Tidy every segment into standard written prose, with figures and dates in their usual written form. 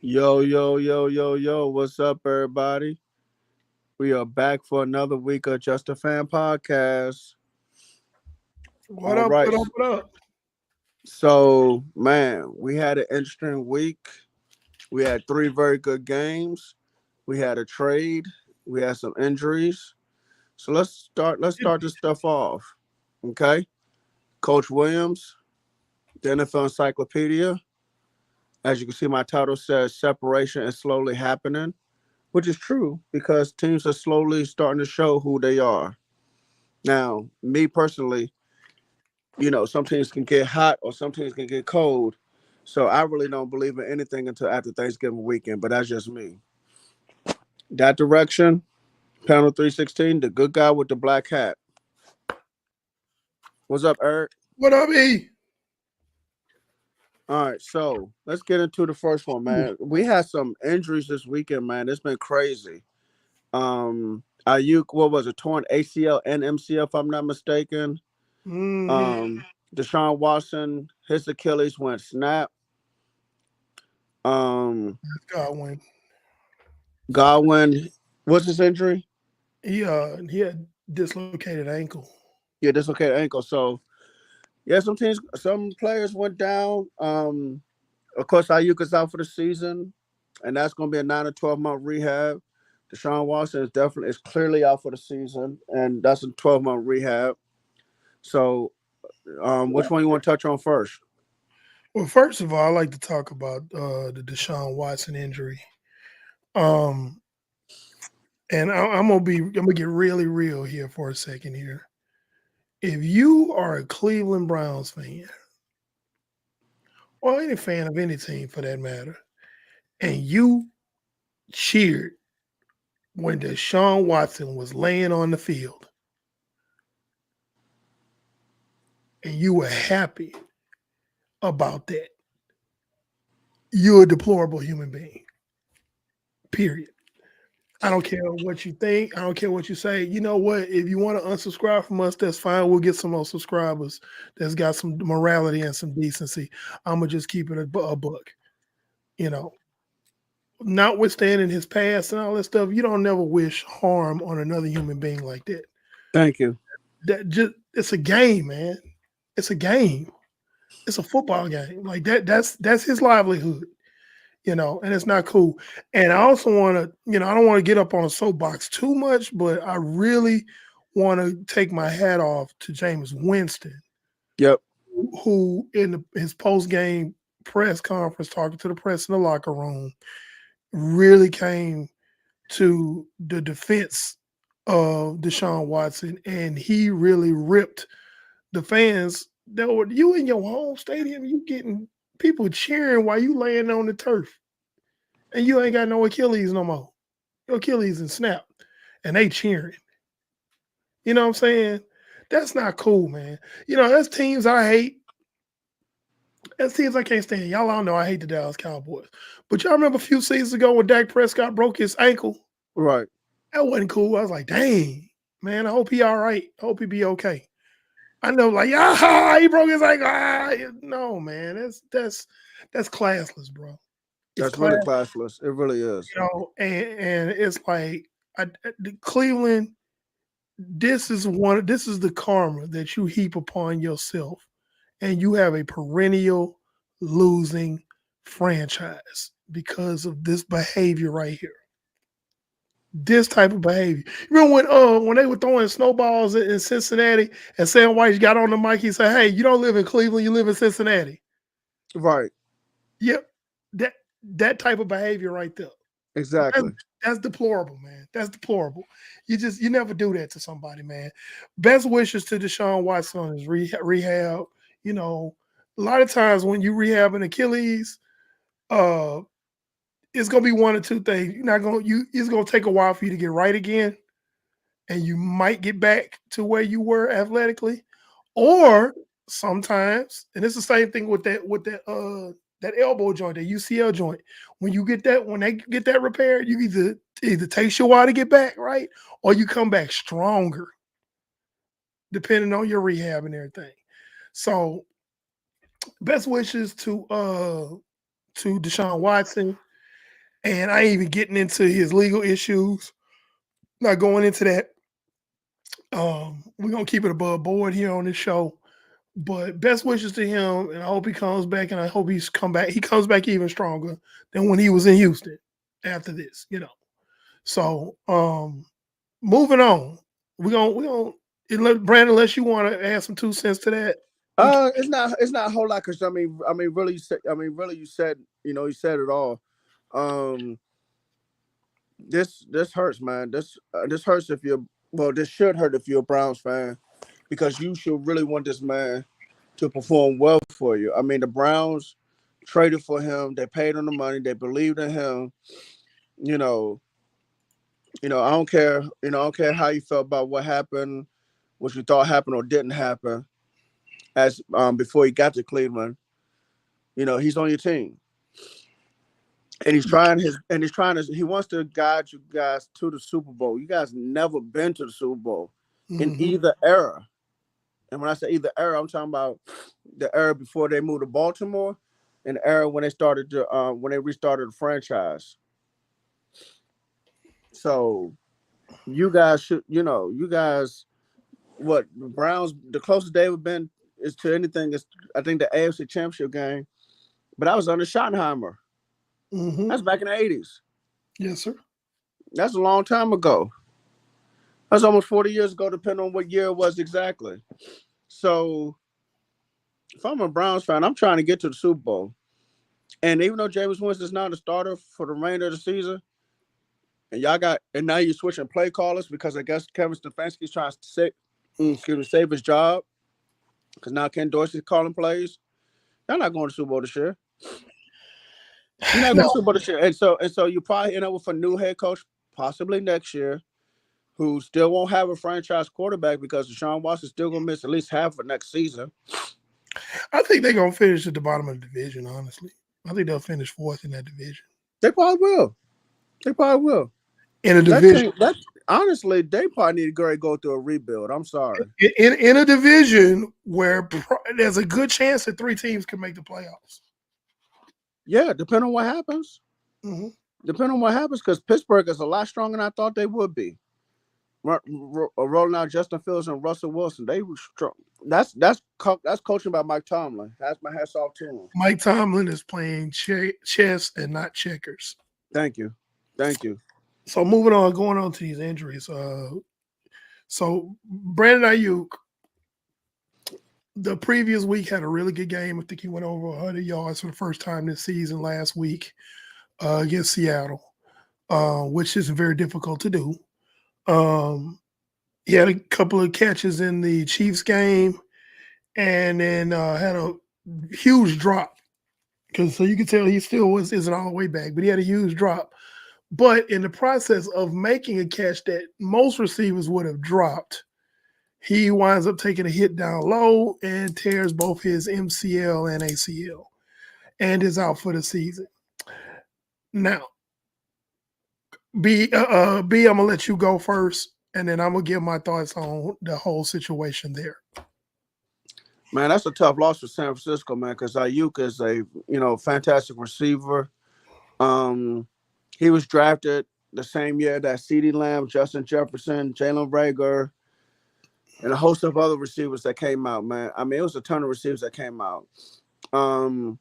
Yo, yo, yo, yo, yo, what's up, everybody? We are back for another week of Just a Fan Podcast. What All up? right. What up? What up? So, man, we had an interesting week. We had three very good games. We had a trade. We had some injuries. So let's start this stuff off. Okay? Coach Williams, the NFL Encyclopedia. As you can see, my title says separation is slowly happening, which is true because teams are slowly starting to show who they are. Now, me personally, some teams can get hot or some teams can get cold. So I really don't believe in anything until after Thanksgiving weekend, but that's just me. That direction, panel 316, the good guy with the black hat. What's up, Eric? What up, E? All right, so let's get into the first one, man. We had some injuries this weekend, man. It's been crazy. Ayuk, what was it, torn ACL and MCL, if I'm not mistaken. Mm-hmm. Deshaun Watson, his Achilles went snap. Um, Godwin. Godwin, what's his injury? He had dislocated ankle. Yeah, dislocated ankle. So yeah, some players went down. Of course, Ayuk is out for the season, and that's going to be a 9 to 12 month rehab. Deshaun Watson is clearly out for the season, and that's a 12 month rehab. So, which one you want to touch on first? Well, first of all, I like to talk about the Deshaun Watson injury. Um, and I'm gonna get really real here for a second here. If you are a Cleveland Browns fan or any fan of any team for that matter, and you cheered when Deshaun Watson was laying on the field, and you were happy about that, you're a deplorable human being. Period. I don't care what you think. I don't care what you say. You know what? If you want to unsubscribe from us, that's fine. We'll get some more subscribers that's got some morality and some decency. I'm gonna just keep it a buck. You know, notwithstanding his past and all that stuff, you don't never wish harm on another human being like that. Thank you. That just it's a game, man. It's a game. It's a football game. Like that. That's his livelihood. And it's not cool. And I also want to, I don't want to get up on a soapbox too much, but I really want to take my hat off to Jameis Winston, Yep. who in his post game press conference, talking to the press in the locker room, really came to the defense of Deshaun Watson, and he really ripped the fans that were you in your home stadium, you getting people cheering while you laying on the turf and you ain't got no Achilles no more. Your Achilles and snap, and they cheering. You know what I'm saying? That's not cool, man. That's teams I hate. That's teams I can't stand. Y'all all know I hate the Dallas Cowboys. But y'all remember a few seasons ago when Dak Prescott broke his ankle? Right. That wasn't cool. I was like, dang, man, I hope he all right. I hope he be okay. I know, like, he broke his ankle. No, man, that's classless, bro. It's That's really class, classless. It really is. and it's like the Cleveland. This is the karma that you heap upon yourself, and you have a perennial losing franchise because of this behavior right here. This type of behavior. You remember when they were throwing snowballs in Cincinnati and Sam White got on the mic, he said, "Hey, you don't live in Cleveland, you live in Cincinnati." Right. Yep. That that type of behavior right there. That's, Exactly. that's deplorable, man. That's deplorable. You never do that to somebody, man. Best wishes to Deshaun Watson on his rehab. You know, a lot of times when you rehab an Achilles, uh, it's gonna be one or two things. You're not gonna you it's gonna take a while for you to get right again, and you might get back to where you were athletically, or sometimes, and it's the same thing with that elbow joint, that UCL joint. When they get that repaired, you either takes you a while to get back right, or you come back stronger, depending on your rehab and everything. So, best wishes to Deshaun Watson. And I ain't even getting into his legal issues. Not going into that. We're gonna keep it above board here on this show. But best wishes to him, and I hope he comes back, and I hope he's come back. He comes back even stronger than when he was in Houston after this, you know. So, moving on, we gonna Brandon, unless you want to add some 2 cents to that, we can. It's not a whole lot because really, really, you said it all. Um, this hurts, man. This hurts if you're well. This should hurt if you're a Browns fan because you should really want this man to perform well for you. I mean, the Browns traded for him. They paid him the money. They believed in him. You know, I don't care. I don't care how you felt about what happened, what you thought happened or didn't happen. As before he got to Cleveland, he's on your team, and he wants to guide you guys to the Super Bowl. You guys never been to the Super Bowl in Mhm. either era. And when I say either era, I'm talking about the era before they moved to Baltimore and the era when they restarted the franchise. So you guys should, you guys, what the Browns, the closest they've ever been is to anything is I think the AFC Championship game, but I was under Schottenheimer. Mhm. That's back in the '80s. Yes, sir. That's a long time ago. That's almost 40 years ago, depending on what year it was exactly. So if I'm a Browns fan, I'm trying to get to the Super Bowl. And even though Jameis Winston's not a starter for the remainder of the season, and now you're switching play callers because I guess Kevin Stefanski's trying to save his job because now Ken Dorsey's calling plays. They're not going to Super Bowl this year. You're not No, going to Super Bowl this year, and so you probably end up with a new head coach possibly next year who still won't have a franchise quarterback because Deshaun Watson's still going to miss at least half of next season. I think they're gonna finish at the bottom of the division. Honestly, I think they'll finish fourth in that division. They probably will. They probably will. In a That division, team, that honestly, they probably need to go through a rebuild. I'm sorry. in a division where there's a good chance that 3 teams can make the playoffs. Yeah, depending on what happens. Hmm. Depending on what happens, because Pittsburgh is a lot stronger than I thought they would be. Rolling out Justin Fields and Russell Wilson, they were strong. That's coaching by Mike Tomlin. That's my hats off to him. Mike Tomlin is playing chess and not checkers. Thank you, thank you. So moving on, going on to these injuries. So Brandon Ayuk, the previous week had a really good game. I think he went over 100 yards for the first time this season last week against Seattle, which isn't very difficult to do. Um, he had a couple of catches in the Chiefs game, and then had a huge drop because so you can tell he still isn't all the way back, but he had a huge drop. But in the process of making a catch that most receivers would have dropped, he winds up taking a hit down low and tears both his MCL and ACL and is out for the season. Now, B, I'm gonna let you go first, and then I'm gonna give my thoughts on the whole situation there. Man, that's a tough loss for San Francisco, man, because Ayuk is a fantastic receiver. Um, he was drafted the same year that CeeDee Lamb, Justin Jefferson, Jalen Rager, and a host of other receivers that came out, man. I mean, it was a ton of receivers that came out. Um,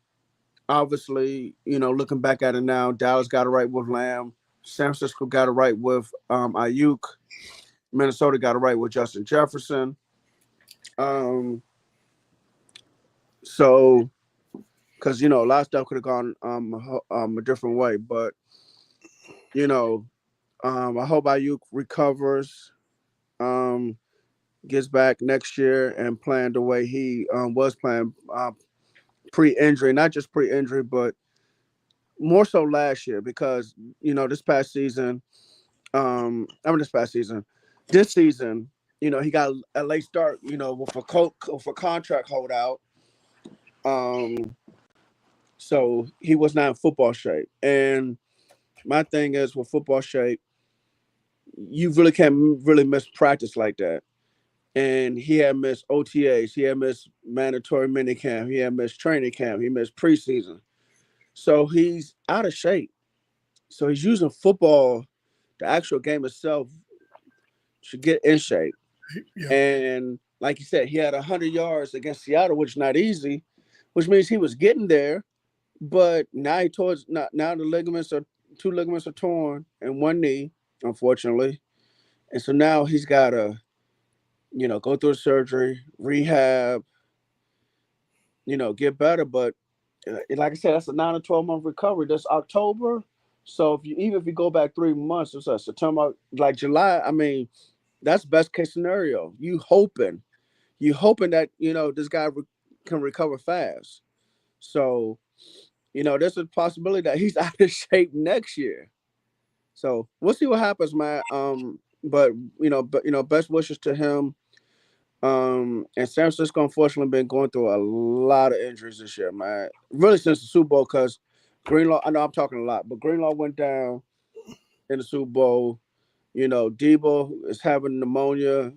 Obviously, looking back at it now, Dallas got it right with Lamb. San Francisco got it right with Ayuk. Minnesota got it right with Justin Jefferson. Um, so, because a lot of stuff could have gone a different way, but I hope Ayuk recovers, um, gets back next year and playing the way he was playing pre-injury, not just pre-injury, but more so last year because this past season, this past season, this season, he got a late start, with a contract holdout. Um, so he was not in football shape. And my thing is with football shape, you really can't really miss practice like that. And he had missed OTAs, he had missed mandatory minicamp, he had missed training camp, he missed preseason. So he's out of shape. So he's using football, the actual game itself, to get in shape. Yeah. And like you said, he had 100 yards against Seattle, which is not easy, which means he was getting there. But now he towards now the ligaments are two ligaments are torn in one knee, unfortunately, and so now he's got to go through surgery, rehab, get better. But like I said, that's a 9 to 12 month recovery. That's October. So if you go back 3 months, it's September, like July. I mean, that's best case scenario. You hoping that this guy can recover fast. So there's a possibility that he's out of shape next year. So we'll see what happens, man. Best wishes to him. And San Francisco unfortunately been going through a lot of injuries this year, man. Really since the Super Bowl, because Greenlaw. I know I'm talking a lot, but Greenlaw went down in the Super Bowl. Debo is having pneumonia.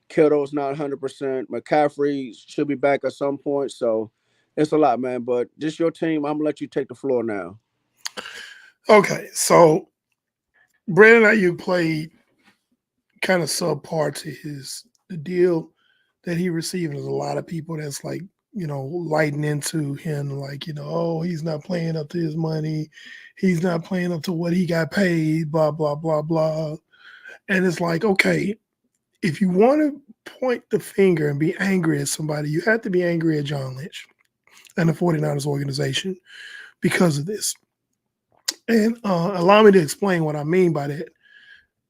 Kittle's not 100%. McCaffrey should be back at some point. So it's a lot, man. But just your team, I'm gonna let you take the floor now. Okay, so Brandon Ayuk played kind of subpar to the deal that he received. There's a lot of people that's like, lighting into him, like, oh, he's not playing up to his money, he's not playing up to what he got paid, blah, blah, blah, blah. And it's like, okay, if you want to point the finger and be angry at somebody, you have to be angry at John Lynch and the 49ers organization because of this. And allow me to explain what I mean by that.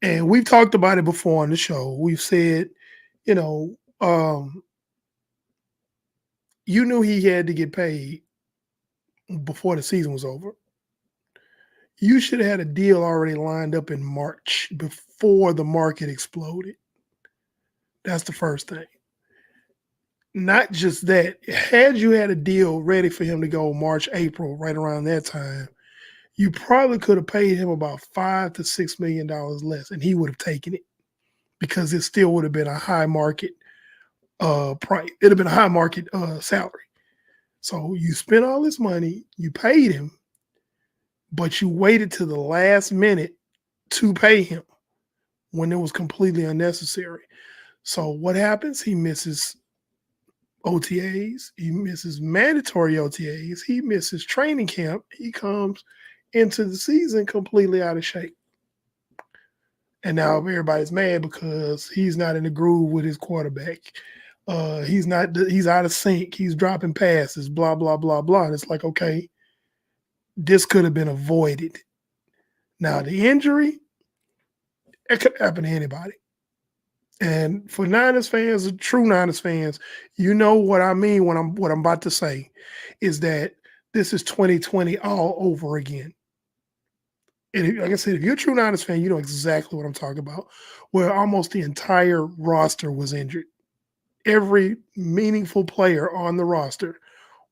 And we've talked about it before on the show. We've said, you know, um, you knew he had to get paid before the season was over. You should have had a deal already lined up in March before the market exploded. That's the first thing. Not just that, had you had a deal ready for him to go March, April, right around that time, you probably could have paid him about $5 to $6 million less, and he would have taken it because it still would have been a high market price. It'd have been a high market salary. So you spent all this money, you paid him, but you waited to the last minute to pay him when it was completely unnecessary. So what happens? He misses OTAs, he misses mandatory OTAs, he misses training camp. He comes into the season completely out of shape. And now everybody's mad because he's not in the groove with his quarterback. He's out of sync. He's dropping passes, blah, blah, blah, blah. And it's like, okay, this could have been avoided. Now, the injury, it could happen to anybody. And for Niners fans, true Niners fans, you know what I mean when what I'm about to say is that this is 2020 all over again. And like I said, if you're a true Niners fan, you know exactly what I'm talking about. Where almost the entire roster was injured. Every meaningful player on the roster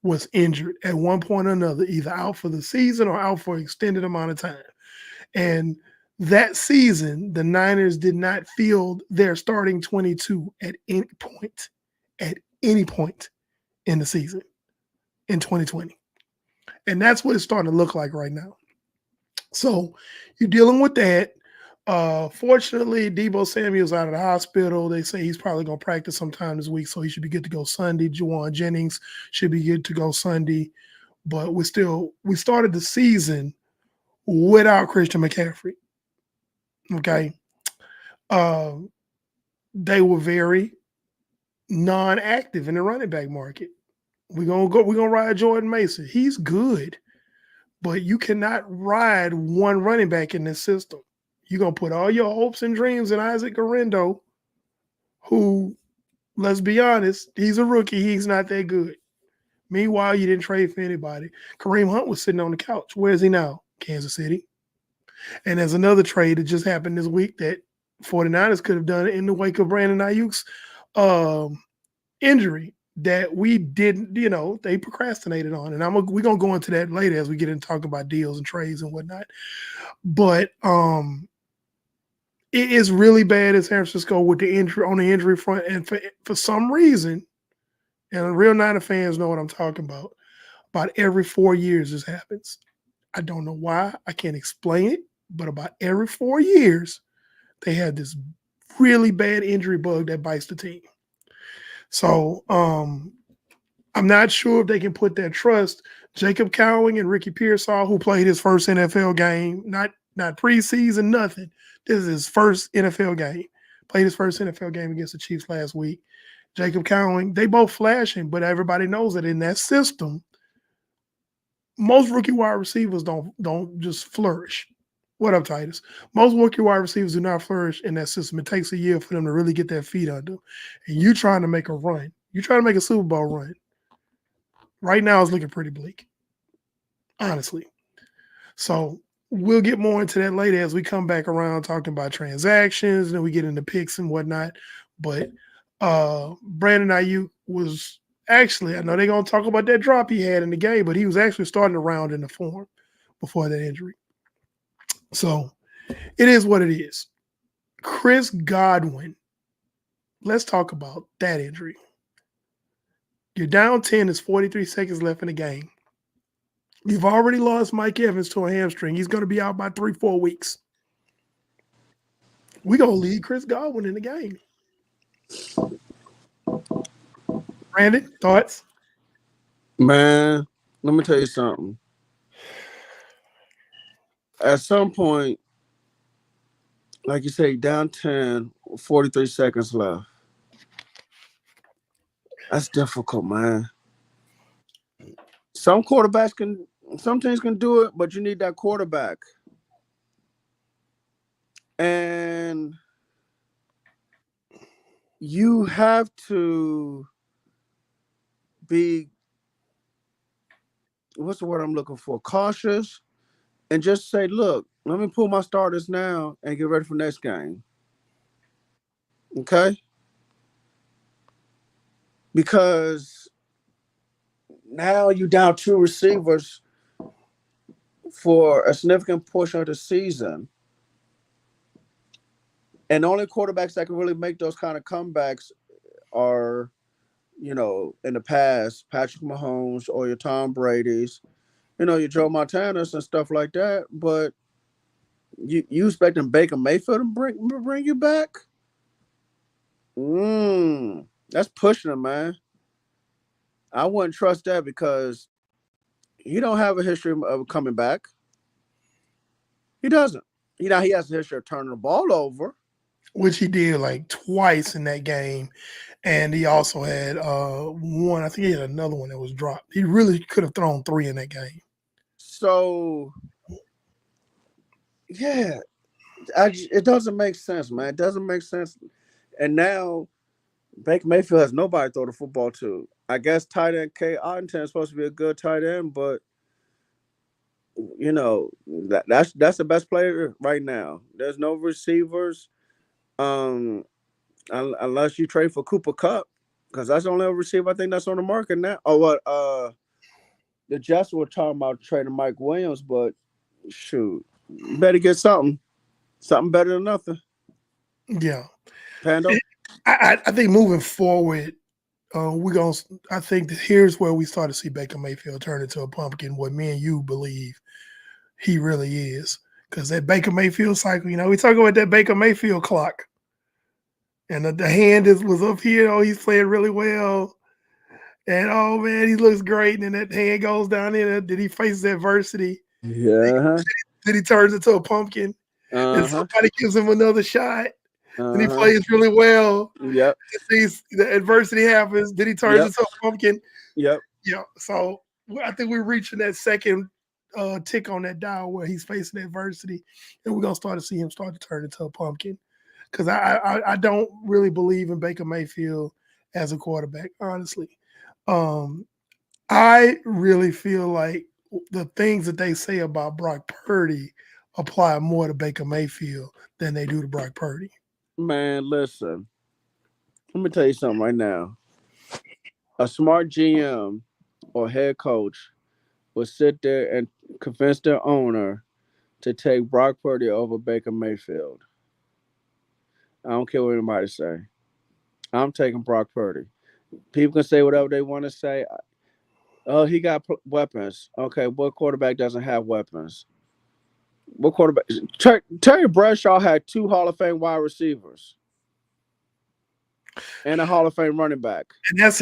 was injured at one point or another, either out for the season or out for an extended amount of time. And that season, the Niners did not field their starting 22 at any point in the season in 2020. And that's what it's starting to look like right now. So you're dealing with that. Fortunately, Debo Samuel's out of the hospital. They say he's probably going to practice sometime this week, so he should be good to go Sunday. Juwan Jennings should be good to go Sunday. But we started the season without Christian McCaffrey. Okay. Uh, they were very non-active in the running back market. We're gonna ride Jordan Mason. He's good, but you cannot ride one running back in this system. You're gonna put all your hopes and dreams in Isaac Garendo, who, let's be honest, he's a rookie. He's not that good. Meanwhile, you didn't trade for anybody. Kareem Hunt was sitting on the couch. Where is he now? Kansas City. And there's another trade that just happened this week that 49ers could have done in the wake of Brandon Ayuk's injury that we didn't, they procrastinated on. And we're going to go into that later as we get into talking about deals and trades and whatnot. But it is really bad in San Francisco with the injury on the injury front. And for some reason, and real Niner fans know what I'm talking about every 4 years this happens. I don't know why. I can't explain it, but about every 4 years, they had this really bad injury bug that bites the team. So I'm not sure if they can put that trust. Jacob Cowing and Ricky Pearsall, who played his first NFL game, not preseason, nothing. This is his first NFL game. Played his first NFL game against the Chiefs last week. Jacob Cowing, they both flashing, but everybody knows that in that system, most rookie wide receivers don't just flourish. What up, Titus? Most rookie wide receivers do not flourish in that system. It takes a year for them to really get their feet under. And you trying to make a run. You trying to make a Super Bowl run. Right now, it's looking pretty bleak, honestly. So we'll get more into that later as we come back around talking about transactions and then we get into picks and whatnot. But Brandon Ayuk was actually, I know they're gonna talk about that drop he had in the game, but he was actually starting to round in the form before that injury. So it is what it is. Chris Godwin, let's talk about that injury. You're down 10, there's 43 seconds left in the game. You've already lost Mike Evans to a hamstring. He's going to be out by 3-4 weeks. We're going to lead Chris Godwin in the game. Brandon, thoughts? Man, let me tell you something. At some point, like you say, down 10, 43 seconds left. That's difficult, man. Some quarterbacks can, some teams can do it, but you need that quarterback. And you have to be, what's the word I'm looking for? Cautious and just say, look, let me pull my starters now and get ready for next game. Okay? Because now you down two receivers for a significant portion of the season. And the only quarterbacks that can really make those kind of comebacks are, in the past, Patrick Mahomes or your Tom Brady's, your Joe Montanas and stuff like that. But you expecting Baker Mayfield to bring you back? That's pushing him, man. I wouldn't trust that because he don't have a history of coming back. He doesn't. He has a history of turning the ball over. Which he did like twice in that game. And he also had one, I think he had another one that was dropped. He really could have thrown 3 in that game. So, yeah, it doesn't make sense, man. It doesn't make sense. And now Baker Mayfield has nobody to throw the football to. I guess tight end K. Ottington is supposed to be a good tight end, but that's the best player right now. There's no receivers, um, unless you trade for Cooper Cup, because that's the only receiver I think that's on the market now. Oh, what? The Jets were talking about trading Mike Williams, but shoot, you better get something better than nothing. Yeah. Pando. I think moving forward, we're going to, I think that here's where we start to see Baker Mayfield turn into a pumpkin, what me and you believe he really is. Because that Baker Mayfield cycle, we talk about that Baker Mayfield clock. And the hand was up here. Oh, he's playing really well. And oh man, he looks great. And then that hand goes down in. Did he face adversity? Yeah. Then he turns into a pumpkin. And Uh huh. somebody gives him another shot. And he Uh huh. plays really well. Yep. Sees the adversity happens. Then he turns Yep. into a pumpkin. Yep. Yeah. So I think we're reaching that second tick on that dial where he's facing adversity, and we're gonna start to see him start to turn into a pumpkin. Because I don't really believe in Baker Mayfield as a quarterback, honestly. I really feel like the things that they say about Brock Purdy apply more to Baker Mayfield than they do to Brock Purdy. Man, listen. Let me tell you something right now. A smart GM or head coach will sit there and convince their owner to take Brock Purdy over Baker Mayfield. I don't care what anybody say. I'm taking Brock Purdy. People can say whatever they want to say. Oh, he got weapons. Okay, what quarterback doesn't have weapons? What quarterback? Terry Bradshaw had two Hall of Fame wide receivers and a Hall of Fame running back. And that's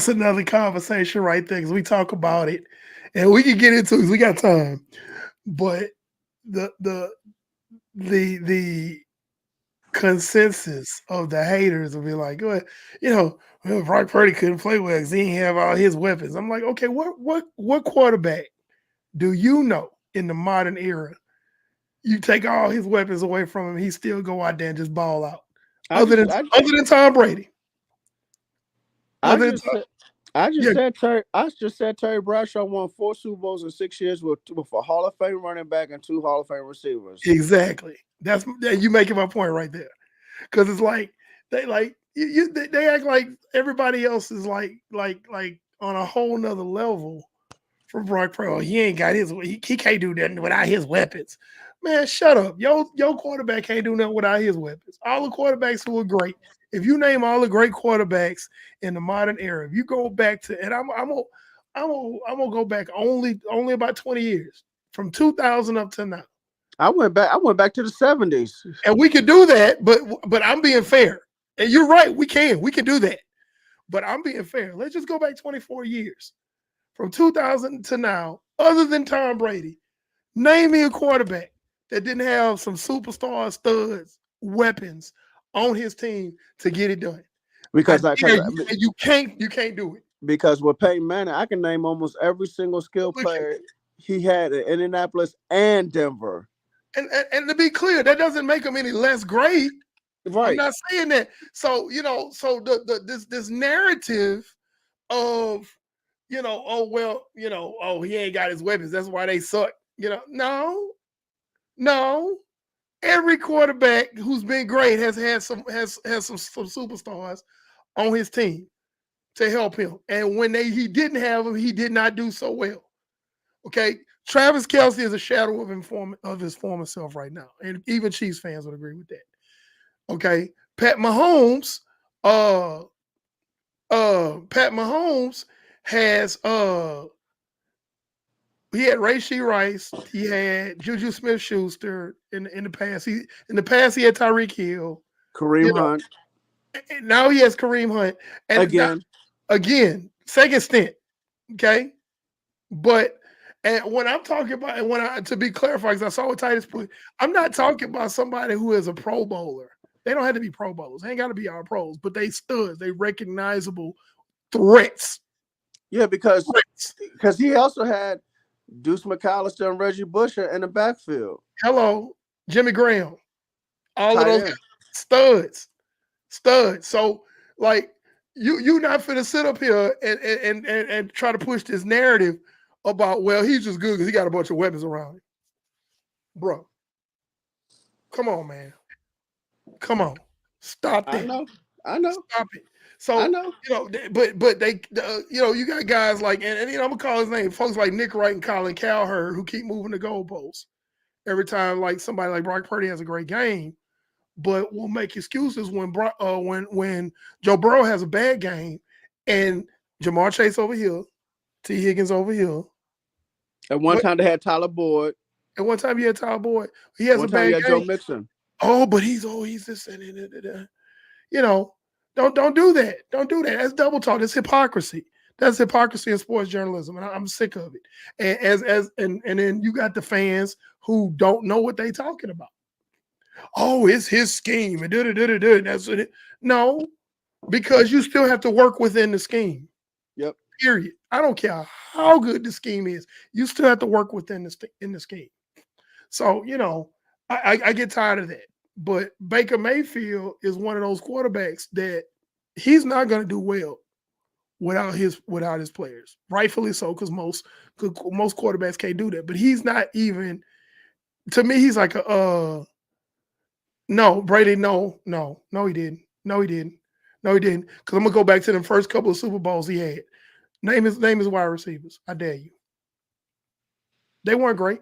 another conversation right there because we talk about it, and we can get into it 'cause we got time. But the the the consensus of the haters will be like, well, Brock Purdy couldn't play well because he didn't have all his weapons. I'm like, okay, what quarterback do you know in the modern era you take all his weapons away from him, he still go out there and just ball out? I Other just, than I, other than Tom Brady. I Other than just Tom, said, I just yeah, said Terry. I just said Terry Bradshaw won 4 Super Bowls in 6 years with a Hall of Fame running back and two Hall of Fame receivers. exactly. That's you making my point right there. Because it's like they like they act like everybody else is like on a whole nother level from Brock Purdy. Oh, he ain't got he can't do nothing without his weapons. Man, shut up. Your quarterback can't do nothing without his weapons. All the quarterbacks who are great. If you name all the great quarterbacks in the modern era, if you go back to and I'm gonna go back only about 20 years from 2000 up to now. I went back to the '70s. And we could do that, but I'm being fair. And you're right, we can do that. But I'm being fair. Let's just go back 24 years from 2000 to now. Other than Tom Brady, name me a quarterback that didn't have some superstar studs, weapons on his team to get it done. I because I dare because you, and you can't do it. because with Peyton Manning, I can name almost every single skill Look player he had in Indianapolis and Denver. and to be clear, that doesn't make him any less great. I'm Right. not saying that. So so this narrative of oh well, oh he ain't got his weapons. That's why they suck. No. Every quarterback who's been great has had some superstars on his team to help him. And when he didn't have them, he did not do so well. Okay. Travis Kelsey is a shadow of his former self right now. And even Chiefs fans would agree with that. Okay. Uh Pat Mahomes has he had Ray Rice, he had Juju Smith Schuster in the past. He had Tyreek Hill. Kareem You know, Hunt and now he has Kareem Hunt. And again. again, second stint. Okay. But and when I'm talking about, and when I to be clarified, because I saw what Titus put, I'm not talking about somebody who is a pro bowler. They don't have to be pro bowlers. They ain't got to be all pros, but they studs. They recognizable threats. Yeah, because Threats. he also had Deuce McAllister and Reggie Busher in the backfield. Hello, Jimmy Graham. All of Tight those end. guys, studs, studs. So like you not finna sit up here and try to push this narrative about well he's just good because he got a bunch of weapons around him, bro. Come on, man. Come on. Stop I that. know. I know. Stop it. I So know. but they you got guys like and I'm gonna call his name folks like Nick Wright and Colin Cowherd who keep moving the goalposts every time like somebody like Brock Purdy has a great game but will make excuses when Joe Burrow has a bad game and Jamar Chase over here, T. Higgins over here. At one What time they had Tyler Boyd. at one time you had Tyler Boyd, he has a One time bad you had Joe game. Mixon. Oh, but he's this and. You know, don't do that. Don't do that. That's double talk. That's hypocrisy. That's hypocrisy in sports journalism, and I'm sick of it. And and then you got the fans who don't know what they talking about. Oh, it's his scheme and da. That's what it. No, because you still have to work within the scheme. Yep. Period. I don't care how good the scheme is. You still have to work within the scheme. So I get tired of that. But Baker Mayfield is one of those quarterbacks that he's not going to do well without his players. Rightfully so, because most quarterbacks can't do that. But he's not even to me. He's like no Brady. No, he didn't. No, he didn't. No, he didn't. Because I'm gonna go back to the first couple of Super Bowls he had. Name his wide receivers. I dare you. They weren't great.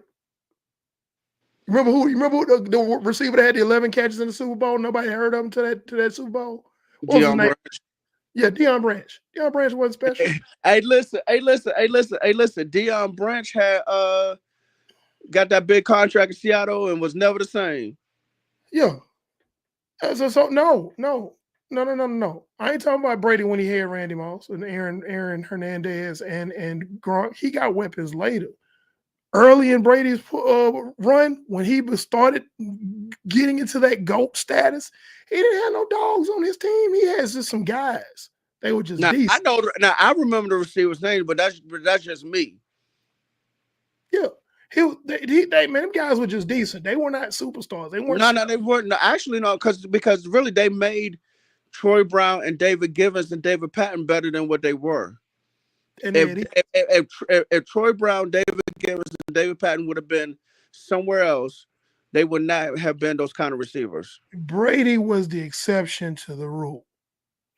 You remember who the receiver that had the 11 catches in the Super Bowl? Nobody heard of him to that Super Bowl. What was his Dion name? Burks. Yeah, Deion Branch. Deion Branch wasn't special. Hey, listen, hey, listen, hey, listen, hey, listen. Dion Branch had got that big contract in Seattle and was never the same. Yeah. So no. I ain't talking about Brady when he had Randy Moss and Aaron Hernandez and Gronk. He got weapons later. Early in Brady's run, when he started getting into that GOAT status, he didn't have no dogs on his team. He has just some guys. They were just Now I decent. know. Now I remember the receiver's name, but that's just me. Yeah. Man, them guys were just decent. They were not superstars. They weren't. No, no, they weren't. No, actually, no, because really they made Troy Brown and David Givens and David Patton better than what they were. And If Eddie if Troy Brown, David Givens, and David Patton would have been somewhere else, they would not have been those kind of receivers. Brady was the exception to the rule.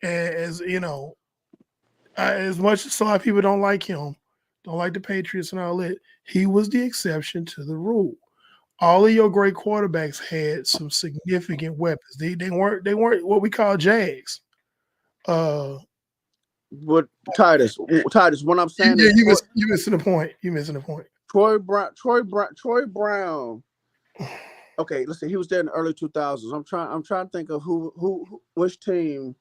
As you know, as much as a lot of people don't like him, don't like the Patriots and all that, he was the exception to the rule. All of your great quarterbacks had some significant weapons. They weren't what we call jags. Uh, But Titus, what I'm saying yeah, is you missing the point. You missing the point. Troy Brown. Okay, listen, he was there in the early 2000s. I'm trying to think of which team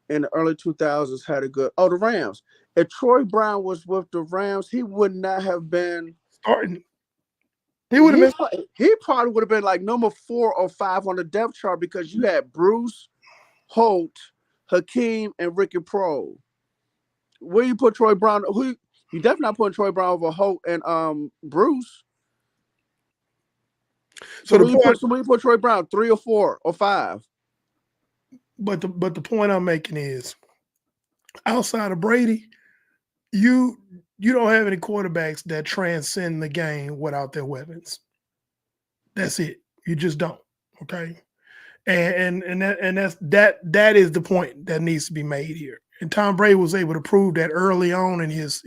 in the early 2000s had a good. Oh, the Rams. If Troy Brown was with the Rams, he would not have been. Starting, he would have been. He probably would have been like number 4 or 5 on the depth chart because you had Bruce, Holt, Hakeem, and Ricky Pro. Where you put Troy Brown? Who you definitely not putting Troy Brown over Holt and Bruce. So So the when you point, put Troy Brown 3 or 4 or 5. but the point I'm making is, outside of Brady, you you don't have any quarterbacks that transcend the game without their weapons. That's it. You just don't. Okay. That is the point that needs to be made here. And Tom Brady was able to prove that early on in his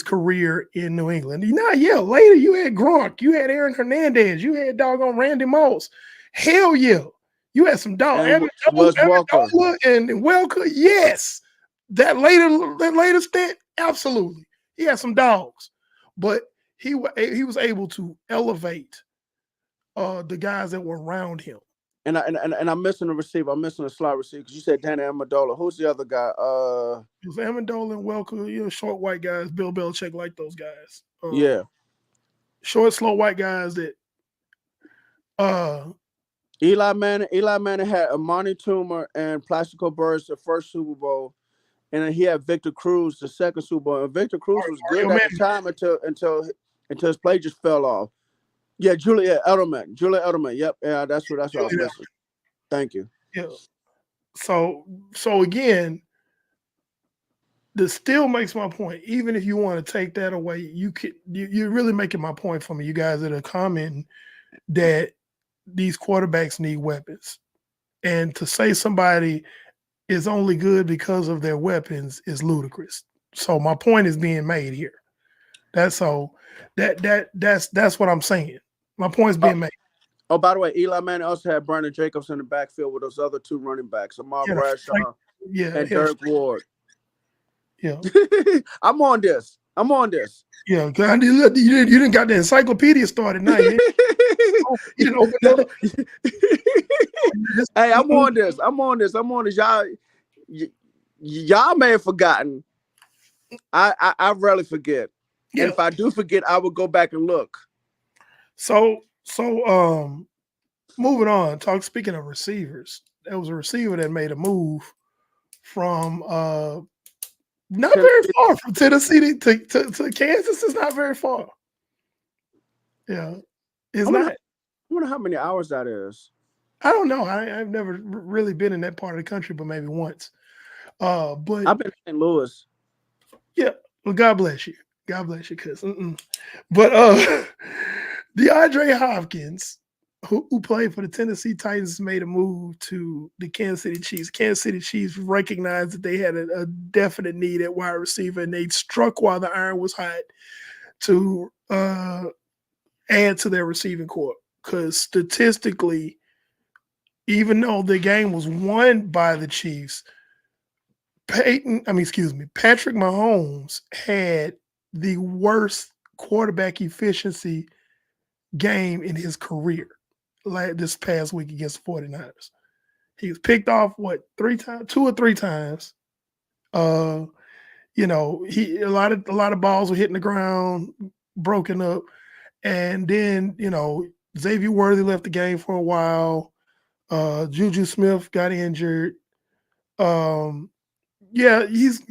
career in New England. Yeah, later you had Gronk, you had Aaron Hernandez, you had doggone Randy Moss. Hell yeah. You had some dog And Wes Walker. Amendola and Welker. Yes. That later stint, absolutely. He had some dogs. But he was able to elevate the guys that were around him. And I'm missing a receiver. I'm missing a slot receiver because you said Danny Amendola. Who's the other guy? It was Amendola and Welker, short white guys. Bill Belichick liked those guys. Yeah. Short, slow white guys that uh Eli Manning had Amani Toomer and Plaxico Burress the first Super Bowl, and then he had Victor Cruz the second Super Bowl. And Victor Cruz was good Mario at the Manning. time until his play just fell off. Yeah, Julian Edelman. Yep, yeah, that's what I was missing. Thank you. Yeah. So again, this still makes my point. Even if you want to take that away, you're really making my point for me. You guys that are commenting that these quarterbacks need weapons, and to say somebody is only good because of their weapons is ludicrous. So my point is being made here. That's all. That's what I'm saying. My point's being made. Oh, by the way, Eli Manning also had Brandon Jacobs in the backfield with those other 2 running backs, Amar Bradshaw and Derek Ward. Yeah. I'm on this. Yeah, you didn't got the encyclopedia started now. You didn't open up. Hey, I'm on this. Y'all may have forgotten. I rarely forget. Yeah. And if I do forget, I will go back and look. So moving on. Speaking of receivers, there was a receiver that made a move from not very far from Tennessee to Kansas. Is not very far. Yeah, it's not. I wonder how many hours that is. I don't know. I've never really been in that part of the country, but maybe once. But I've been in St. Louis. Yeah. Well, God bless you. God bless you, cuz. But DeAndre Hopkins, who played for the Tennessee Titans, made a move to the Kansas City Chiefs. Kansas City Chiefs recognized that they had a definite need at wide receiver, and they struck while the iron was hot to add to their receiving corps. Because statistically, even though the game was won by the Chiefs, Patrick Mahomes had the worst quarterback efficiency game in his career like this past week against the 49ers. He was picked off what three times, two or three times. Uh, he a lot of balls were hitting the ground, broken up, and then Xavier Worthy left the game for a while. Juju Smith got injured. Um, yeah, he's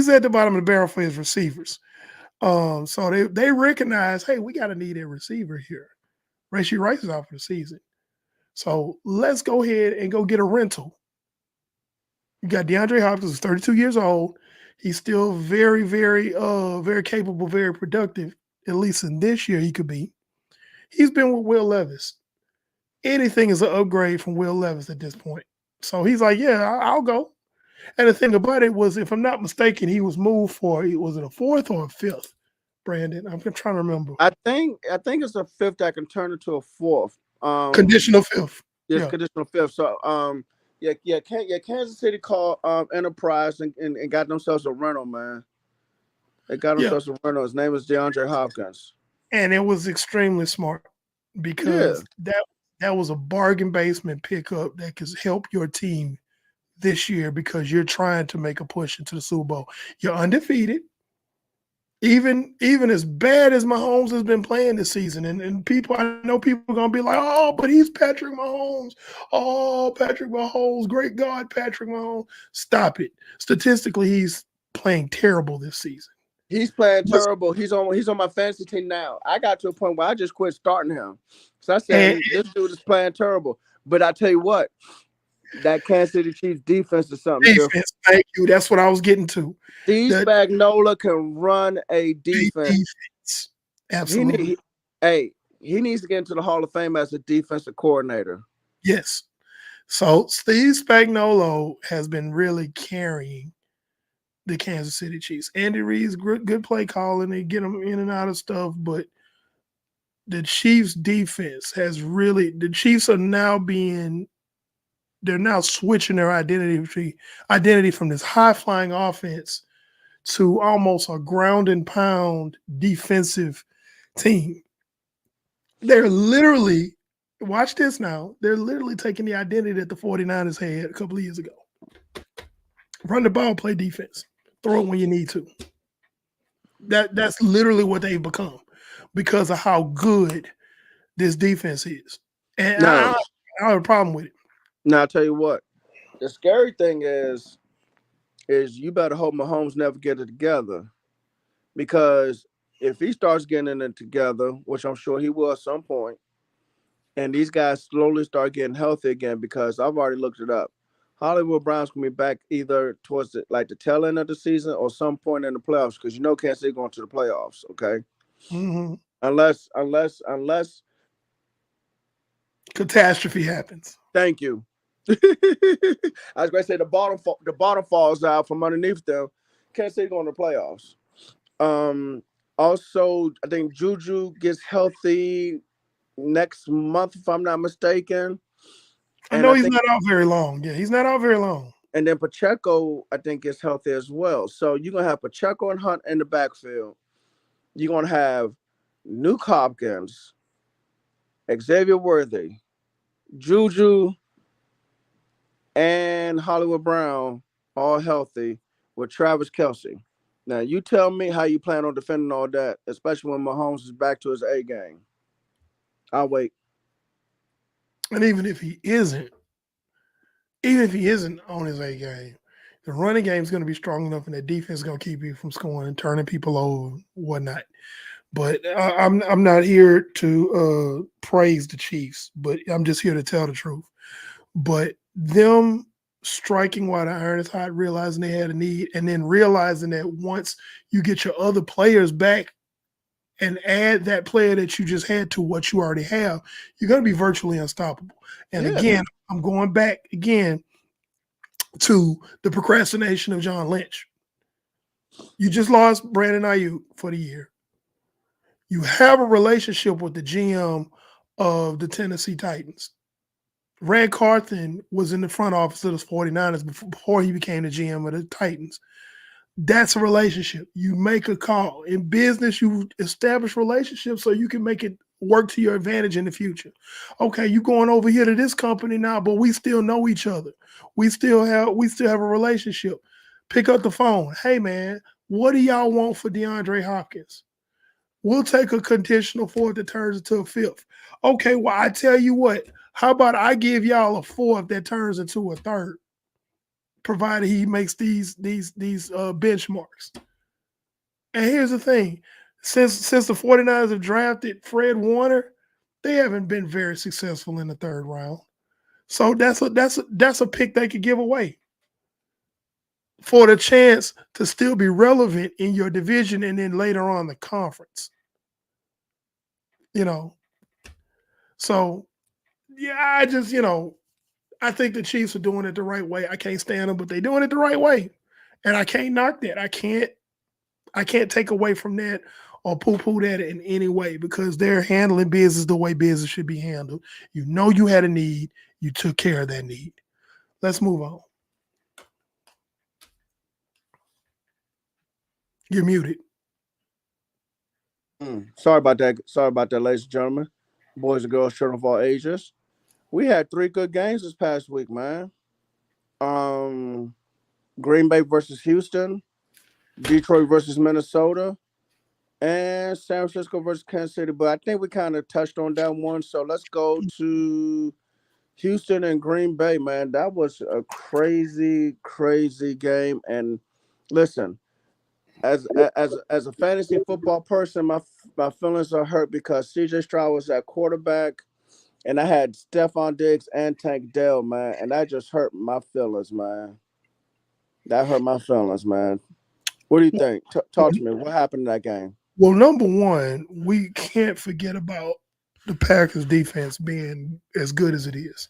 at the bottom of the barrel for his receivers. So they recognize, hey, we got to need a receiver here. Rashee Rice is out for the season, so let's go ahead and go get a rental. You got DeAndre Hopkins, who's 32 years old. He's still very, very, very capable, very productive. At least in this year, he could be. He's been with Will Levis. Anything is an upgrade from Will Levis at this point. So he's like, yeah, I'll go. And the thing about it was, if I'm not mistaken, he was moved for, was it a fourth or a fifth, Brandon? I'm trying to remember. I think it's a fifth that can turn into a fourth. Conditional fifth. Yes, Yeah. conditional fifth. So Kansas City called Enterprise and got themselves a rental, man. They got Yeah. themselves a rental. His name is DeAndre Hopkins. And it was extremely smart Yeah. because that was a bargain basement pickup that could help your team this year because you're trying to make a push into the Super Bowl. You're undefeated. Even as bad as Mahomes has been playing this season, and people, I know people are gonna be like, oh, but he's Patrick Mahomes. Oh, Patrick Mahomes, great God, Patrick Mahomes. Stop it. Statistically, he's playing terrible this season. He's playing But, terrible. He's on my fantasy team now. I got to a point where I just quit starting him. So I and said, this dude is playing terrible. But I tell you what, that Kansas City Chiefs defense is something different. defense, thank you. That's what I was getting to. Steve The Spagnuolo can run a defense. defense. He need, Absolutely. he, hey, he needs to get into the Hall of Fame as a defensive coordinator. Yes. So Steve Spagnuolo has been really carrying the Kansas City Chiefs. Andy Reid's good play calling. They get them in and out of stuff, but the Chiefs defense the Chiefs are now they're now switching their identity from this high flying offense to almost a ground and pound defensive team. They're literally, watch this now, they're literally taking the identity that the 49ers had a couple of years ago. Run the ball, play defense, throw it when you need to. That's literally what they've become because of how good this defense is. And Now, I have a problem with it. I'll tell you what. The scary thing is you better hope Mahomes never get it together, because if he starts getting it together, which I'm sure he will at some point, and these guys slowly start getting healthy again, because I've already looked it up. Hollywood Browns gonna be back either towards the tail end of the season or some point in the playoffs, because Kansas City going to the playoffs. Okay, Mhm. unless Catastrophe happens. thank you. I was going to say the bottom falls out from underneath them. Kansas City going to the playoffs. Also, I think Juju gets healthy next month, if I'm not mistaken. I And know I he's think, not out very long. Yeah, he's not out very long. and then Pacheco, I think, gets healthy as well. So you're gonna have Pacheco and Hunt in the backfield. You're gonna have Nuke Hopkins, Xavier Worthy, Juju, and Hollywood Brown all healthy with Travis Kelsey. Now you tell me how you plan on defending all that, especially when Mahomes is back to his A game. I'll wait. And even if he isn't on his A game, the running game is going to be strong enough, and the defense is going to keep you from scoring and turning people over, whatnot. But I'm not here to praise the Chiefs, but I'm just here to tell the truth. But them striking while the iron is hot, realizing they had a need, and then realizing that once you get your other players back and add that player that you just had to what you already have, you're going to be virtually unstoppable. And Yeah, again, I'm going back again to the procrastination of John Lynch. You just lost Brandon Ayuk for the year. You have a relationship with the GM of the Tennessee Titans, Red Carthen was in the front office of the 49ers before he became the GM of the Titans. That's a relationship. You make a call. In business, you establish relationships so you can make it work to your advantage in the future. Okay, you going over here to this company now, but we still know each other. We still have a relationship. Pick up the phone. Hey man, what do y'all want for DeAndre Hopkins? We'll take a conditional fourth that turns into a fifth. Okay, well, I tell you what, how about I give y'all a fourth that turns into a third, provided he makes these benchmarks. And here's the thing: since the 49ers have drafted Fred Warner, they haven't been very successful in the third round. So that's a pick they could give away for the chance to still be relevant in your division and then later on the conference. You know, so yeah, I think the Chiefs are doing it the right way. I can't stand them, but they're doing it the right way, and I can't knock that. I can't take away from that or poo-poo that in any way because they're handling business the way business should be handled. You know you had a need, you took care of that need. Let's move on. You're muted. Sorry about that. Sorry about that, ladies and gentlemen, boys and girls, children of all ages. We had three good games this past week, man. Um, Green Bay versus Houston, Detroit versus Minnesota, and San Francisco versus Kansas City. But I think we kind of touched on that one. So let's go to Houston and Green Bay, man. That was a crazy, crazy game. And listen, as a fantasy football person, my feelings are hurt because CJ Stroud was at quarterback, and I had Stephon Diggs and Tank Dell, man, and that just hurt my feelings, man. That hurt my feelings, man. What do you think? Talk to me. What happened in that game? Well, number one, we can't forget about the Packers defense being as good as it is.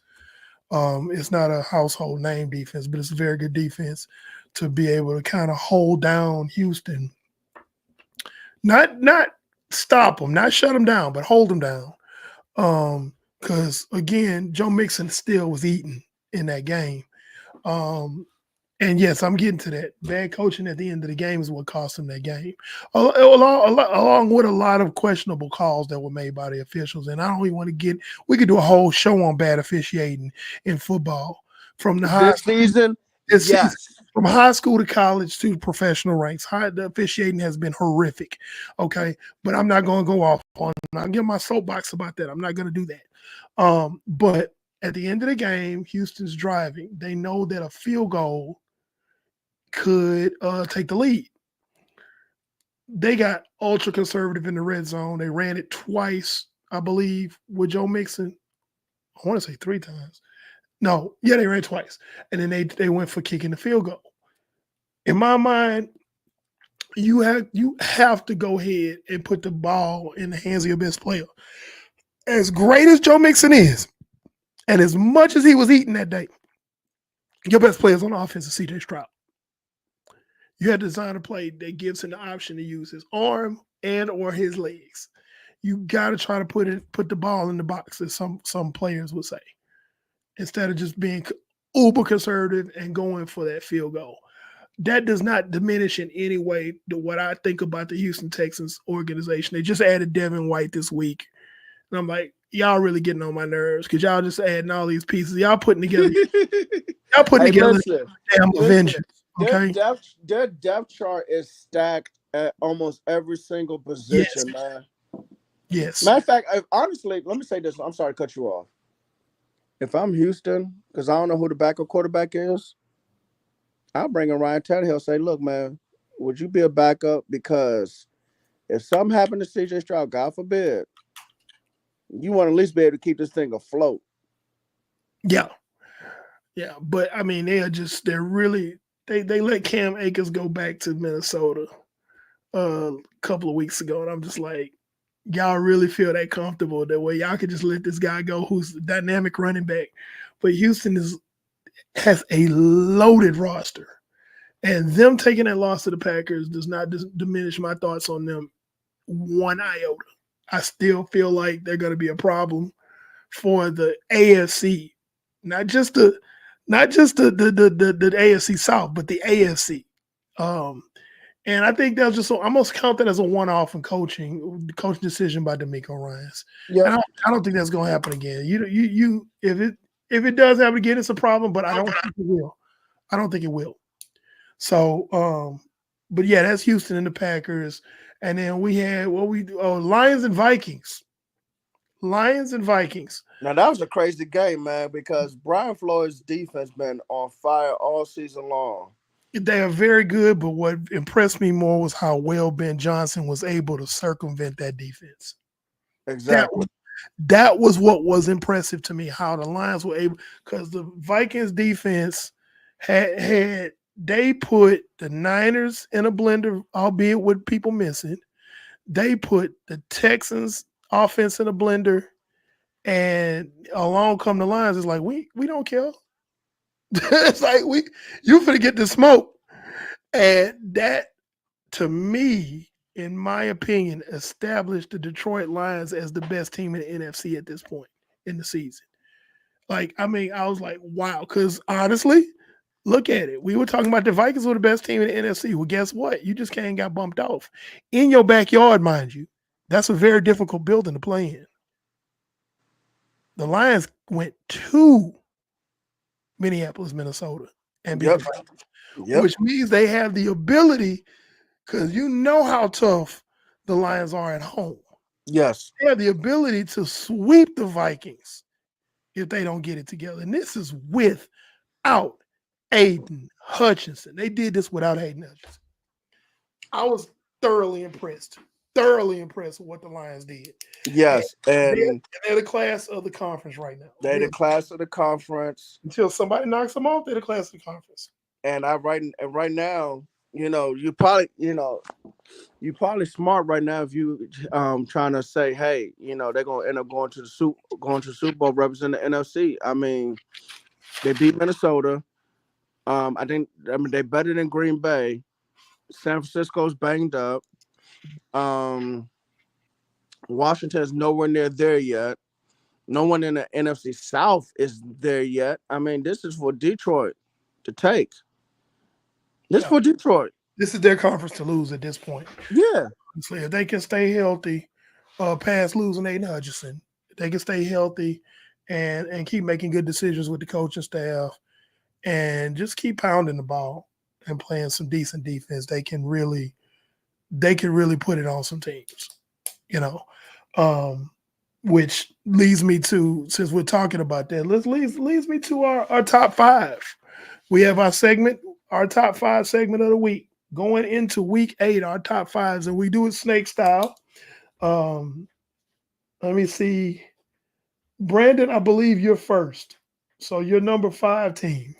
It's not a household name defense, but it's a very good defense to be able to kind of hold down Houston. Not stop them, not shut them down, but hold them down. Because again, Joe Mixon still was eating in that game. Um, and yes, I'm getting to that. Bad coaching at the end of the game is what cost them that game, along with a lot of questionable calls that were made by the officials. And I don't even want to get. We could do a whole show on bad officiating in football from the high This season, this season, yes. from high school to college to professional ranks. The officiating has been horrific. Okay, but I'm not going to go off on. I'm not get my soapbox about that. I'm not going to do that. But at the end of the game, Houston's driving. They know that a field goal could take the lead. They got ultra conservative in the red zone. They ran it twice, I believe, with Joe Mixon. I want to say three times. No, yeah, they ran twice, and then they went for kicking the field goal. In my mind, you have to go ahead and put the ball in the hands of your best player. As great as Joe Mixon is, and as much as he was eating that day, your best players on offense is CJ Stroud. You had to design a play that gives him the option to use his arm and or his legs. You got to try to put the ball in the box, as some players would say, instead of just being uber conservative and going for that field goal. That does not diminish in any way what I think about the Houston Texans organization. They just added Devin White this week. And I'm like, y'all really getting on my nerves because y'all just adding all these pieces. Y'all putting together Hey, listen, damn listen. Avengers. Okay. Their depth chart is stacked at almost every single Yes. position, man. Yes. Matter of fact, honestly, let me say this. I'm sorry to cut you off. If I'm Houston, because I don't know who the backup quarterback is, I'll bring in Ryan Tannehill. Say, look, man, would you be a backup? Because if something happened to CJ Stroud, God forbid, you want to at least be able to keep this thing afloat. Yeah. Yeah. But I mean, they're really they let Cam Akers go back to Minnesota a couple of weeks ago, and I'm just like, y'all really feel that comfortable that way y'all could just let this guy go who's a dynamic running back. But Houston has a loaded roster. And them taking that loss to the Packers does not diminish my thoughts on them one iota. I still feel like they're going to be a problem for the AFC. not just the not just the AFC South, but the AFC. Um, and I think that's just so I'm gonna count that as a one-off in coaching decision by D'Amico Ryans. And Yep. I don't think that's gonna happen again. You if it does happen again, it's a problem, but I don't think it will. I don't think it will. So, but yeah, that's Houston and the Packers, and then we had what we Lions and Vikings. Lions and Vikings. Now that was a crazy game, man, because Brian Floyd's defense been on fire all season long. They are very good, but what impressed me more was how well Ben Johnson was able to circumvent that defense. That Exactly. that was what was impressive to me. How the Lions were able, because the Vikings defense had they put the Niners in a blender, albeit with people missing. They put the Texans offense in a blender, and along come the Lions. It's like we don't care. It's like you finna get the smoke, and that to me, in my opinion, established the Detroit Lions as the best team in the NFC at this point in the season. Like, I mean, I was like, wow, because honestly, look at it. We were talking about the Vikings were the best team in the NFC. Well, guess what? You just can't got bumped off in your backyard, mind you. That's a very difficult building to play in. The Lions went to Minneapolis, Minnesota, and beat the Yep. Vikings, Yep. which means they have the ability, because you know how tough the Lions are at home. Yes. They have the ability to sweep the Vikings if they don't get it together. And this is without Aiden Hutchinson. They did this without Aiden Hutchinson. I was thoroughly impressed with what the Lions did. And Yes. they're, And they're the class of the conference right now. they the class of the conference. Until somebody knocks them off, they're the class of the conference. And right now, you probably smart right now if you trying to say, hey, they're gonna end up going to the Super Bowl representing the NFC. I mean, they beat Minnesota. I mean they better than Green Bay. San Francisco's banged up. Um, Washington is nowhere near there yet. No one in the NFC South is there yet. I mean, this is for Detroit to take. This Yeah. for Detroit. This is their conference to lose at this point. Yeah. So if they can stay healthy, past losing Aiden Hutchinson, if they can stay healthy and keep making good decisions with the coaching staff and just keep pounding the ball and playing some decent defense, they can really put it on some teams, you know. Um, which leads me to, since we're talking about that, leads me to our top five. We have our top five segment of the week. Going into week 8, our top fives, and we do it snake style. Um, let me see. Brandon, I believe you're first. So your number 5 team.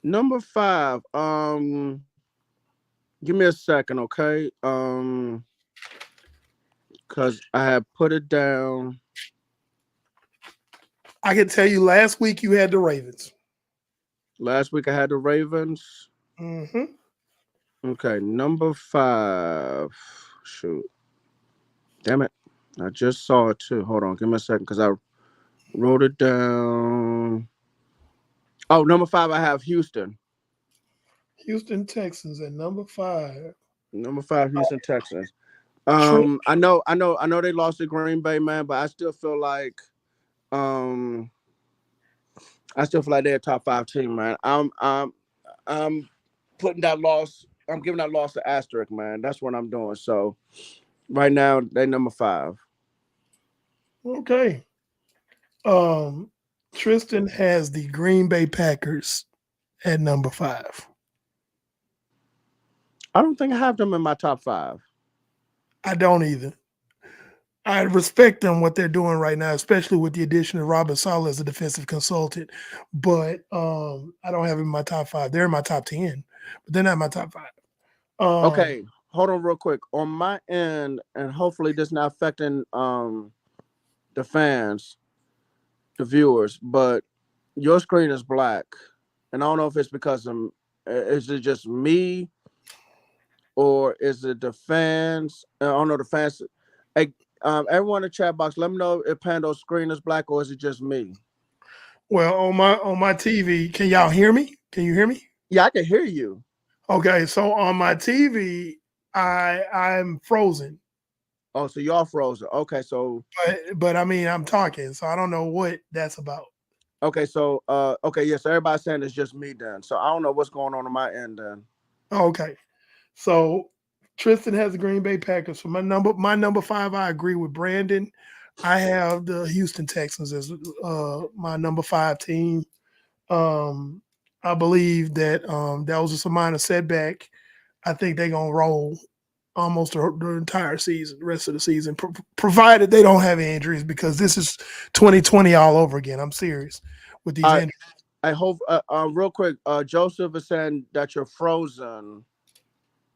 Number 5. Give me a second, okay? Cause I have put it down. I can tell you last week you had the Ravens. Last week I had the Ravens. Mm-hmm. Okay, number 5. Shoot. Damn it. I just saw it too. Hold on, give me a second, cause I wrote it down. Oh, number 5, I have Houston. Houston Texans at number 5. Number 5, Houston Texans. Trent, I know they lost to Green Bay, man, but um I still feel like they're a top 5 team, man. I'm putting that loss. I'm giving that loss to asterisk, man. That's what I'm doing. So right now they number 5. okay. Um, Tristan has the Green Bay Packers at number 5. I don't think I have them in my top 5. I don't either. I respect them what they're doing right now, especially with the addition of Robert Saleh as a defensive consultant. But I don't have them in my top 5. They're in my top 10, but they're not in my top 5. Okay, hold on real quick. On my end, and hopefully this not affecting the fans, the viewers, but your screen is black, and I don't know if it's because is it just me or is it the fans? I don't know the fans. Hey, everyone in the chat box, let me know if Pando's screen is black or is it just me. Well, on my TV, can y'all hear me? Can you hear me? Yeah, I can hear you. Okay, so on my TV, I'm frozen, Oh, so y'all frozen. Okay, so but I mean I'm talking, so I don't know what that's about. okay, yes, everybody's saying it's just me then. So I don't know what's going on my end then. Okay, so Tristan has the Green Bay Packers. For my number five, I agree with Brandon. I have the Houston Texans as my number five team. Um, I believe that that was just a minor setback. I think they're gonna roll almost the entire season, the rest of the season, provided they don't have injuries, because this is 2020 all over again. I'm serious with these I injuries. I hope real quick, Joseph is saying that you're frozen.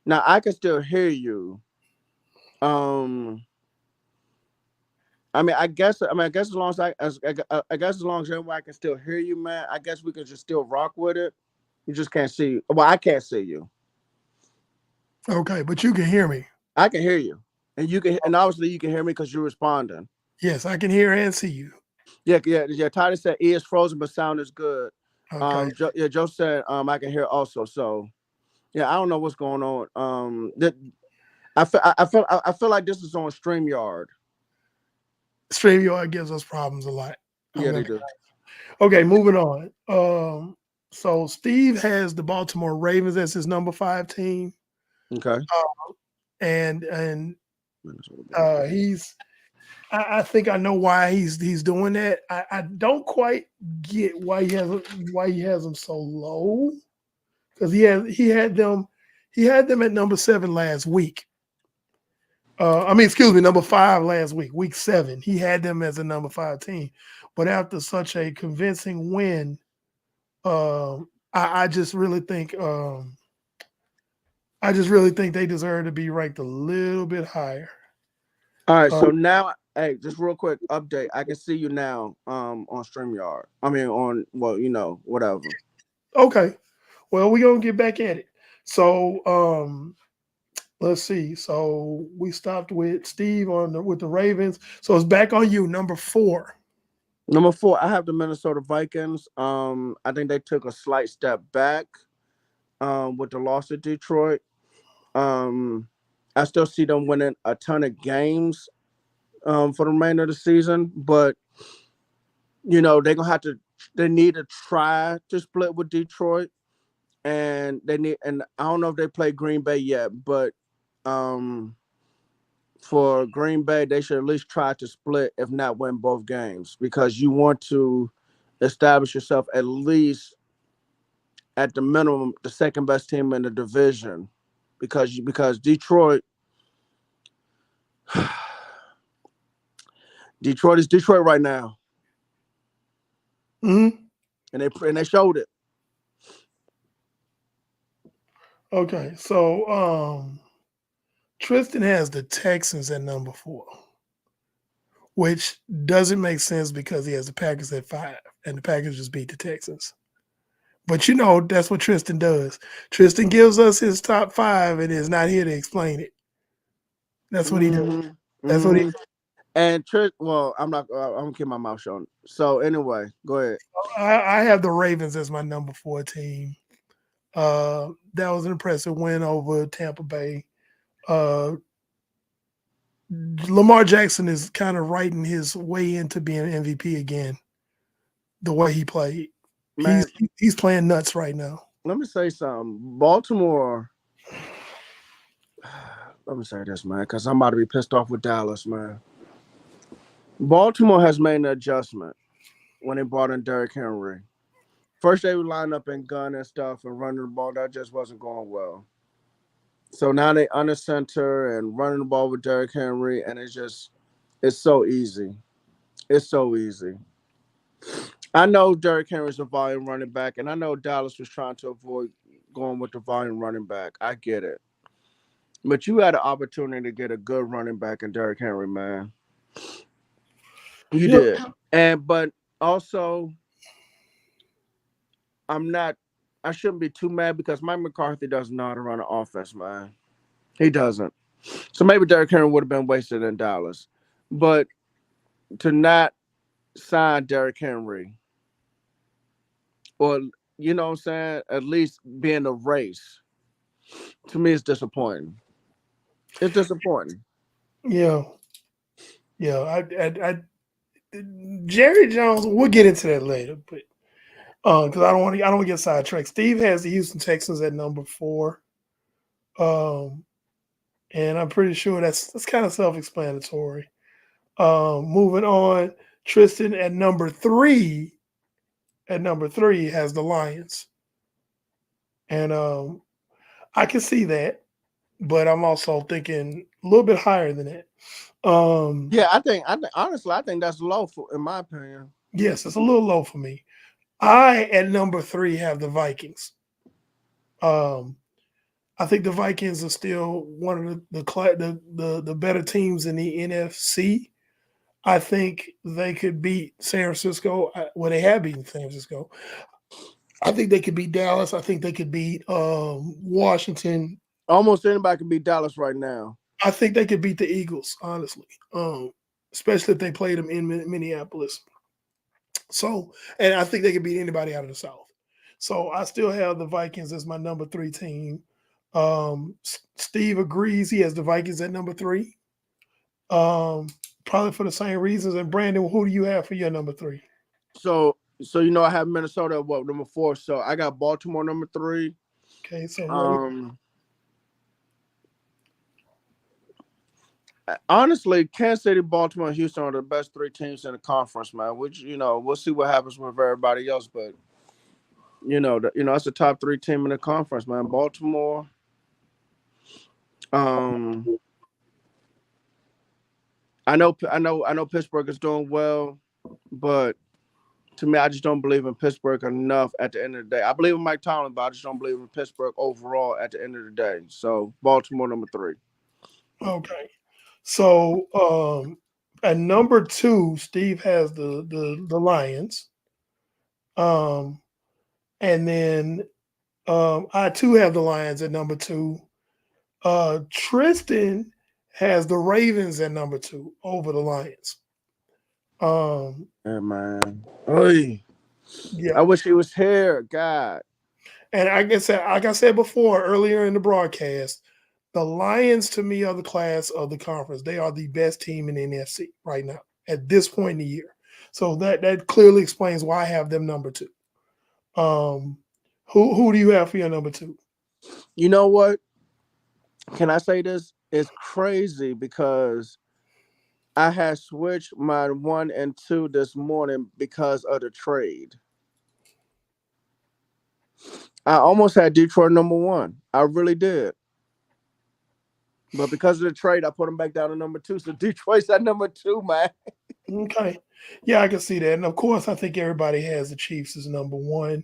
Now I can still hear you. Um I guess as long as I guess as long as everybody can still hear you, man, I guess we can just still rock with it. You just can't see. Well, I can't see you. Okay, but you can hear me. I can hear you, and you can, and obviously you can hear me because you're responding. Yes, I can hear and see you. Yeah. Titus said E is frozen, but sound is good. Okay. Joe said I can hear also. So yeah, I don't know what's going on. That I feel like this is on Streamyard. StreamYard gives us problems a lot. I'm Yeah, gonna they be do. okay. Moving on. So Steve has the Baltimore Ravens as his number five team, Okay. and he's. I think I know why he's doing that. I don't quite get why he has them so low, because he had them at number seven last week. I mean, excuse me, number five last week, week seven. He had them as a number five team, but after such a convincing win, I just really think they deserve to be ranked a little bit higher. All right. Uh, So now, hey, just real quick update. I can see you now. On Streamyard. I mean, on well, whatever. okay, well, we're gonna get back at it. So let's see. So we stopped with Steve with the Ravens. So it's back on you, number four. Number four, I have the Minnesota Vikings. I think they took a slight step back. With the loss of Detroit. Um, I still see them winning a ton of games. For the remainder of the season, but they're gonna have to. They need to try to split with Detroit, and they need. And I don't know if they play Green Bay yet, but um, for Green Bay, they should at least try to split, if not win both games, because you want to establish yourself at least at the minimum the second best team in the division, because Detroit is Detroit right now, Hmm. and they showed it. Okay, so Tristan has the Texans at number four, which doesn't make sense because he has the Packers at five, and the Packers just beat the Texans. But that's what Tristan does. Tristan gives us his top five and is not here to explain it. That's what he does. Hmm. That's what he. Hmm. And well, I'm gonna keep my mouth shut. So anyway, go ahead. I have the Ravens as my number four team. That was an impressive win over Tampa Bay. Uh, Lamar Jackson is kind of writing his way into being MVP again. The way he played, he's Man, he's playing nuts right now. let me say something. Baltimore. Let me say this, man, because I'm about to be pissed off with Dallas, man. Baltimore has made an adjustment when they brought in Derrick Henry. First, they would line up and gun and stuff and running the ball. That just wasn't going well. So now they under center and running the ball with Derrick Henry, and it's so easy. It's so easy. I know Derrick Henry's a volume running back, and I know Dallas was trying to avoid going with the volume running back. I get it. But you had an opportunity to get a good running back in Derrick Henry, man. You Yep. did. But also, I'm not I shouldn't be too mad because Mike McCarthy doesn't know how to run an offense, man. He doesn't. So maybe Derrick Henry would have been wasted in Dallas. But to not sign Derrick Henry, or you know what I'm saying, at least be in a race. To me, it's disappointing. It's disappointing. Yeah, yeah. Jerry Jones. We'll get into that later, but because I don't want to get sidetracked. Steve has the Houston Texans at number 4, um, and I'm pretty sure that's kind of self-explanatory. Moving on, Tristan at number 3. At number 3 has the Lions, and I can see that, but I'm also thinking a little bit higher than that. Um, Yeah, honestly, I think that's low for, in my opinion. yes, it's a little low for me. I at number 3 have the Vikings. Um, I think the Vikings are still one of the better teams in the NFC. I think they could beat San Francisco. Well, they have beaten San Francisco. I think they could beat Dallas. I think they could beat Washington. Almost anybody can beat Dallas right now. I think they could beat the Eagles, honestly, especially if they played them in Minneapolis. So, and I think they could beat anybody out of the South. So I still have the Vikings as my number 3 team. Steve agrees. He has the Vikings at number 3. Um, Probably for the same reasons. And Brandon, who do you have for your number 3? So you know I have Minnesota at what number 4. So I got Baltimore number 3. Okay, so what? Um, Honestly, Kansas City, Baltimore, and Houston are the best 3 teams in the conference, man. Which we'll see what happens with everybody else, but that's the top 3 team in the conference, man. Baltimore. Um, I know Pittsburgh is doing well, but to me, I just don't believe in Pittsburgh enough at the end of the day. I believe in Mike Tomlin, but I just don't believe in Pittsburgh overall at the end of the day. So Baltimore number 3. Okay. So at number 2, Steve has the Lions. Um, and then I too have the Lions at number 2. Tristan has the Ravens at number 2 over the Lions. Um, Yeah, man. Oy. yeah. I wish he was here. God. And like I said before earlier in the broadcast, the Lions to me are the class of the conference. They are the best team in the NFC right now at this point in the year. So that clearly explains why I have them number 2. Um, who do you have for your number 2? You know what? Can I say this? It's crazy because I had switched my 1 and 2 this morning because of the trade. I almost had Detroit number 1. I really did. But because of the trade, I put them back down to number 2. So Detroit's at number 2, man. Okay. Yeah, I can see that. And of course, I think everybody has the Chiefs as number 1.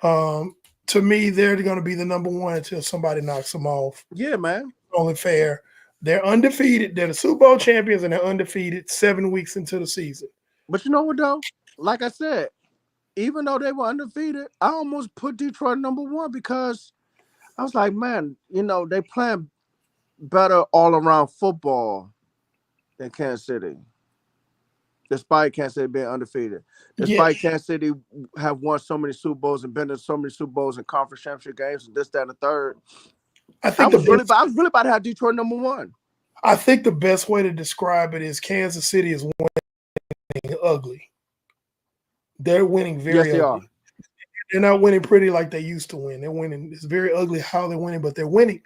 Um, to me, they're going to be the number 1 until somebody knocks them off. Yeah, man. Only fair. They're undefeated. They're the Super Bowl champions, and they're undefeated 7 weeks into the season. But you know what, though? Like I said, even though they were undefeated, I almost put Detroit number 1 because I was like, man, they playing better all around football than Kansas City. Despite Kansas City being undefeated, Yeah, despite Kansas City have won so many Super Bowls and been in so many Super Bowls and conference championship games and this, that, and the third, I I think the was really, best. I was really about to have Detroit number 1. I think the best way to describe it is Kansas City is winning ugly. They're winning Yes, very they are. ugly. They're not winning pretty like they used to win. They're winning. It's very ugly how they're winning, but they're winning.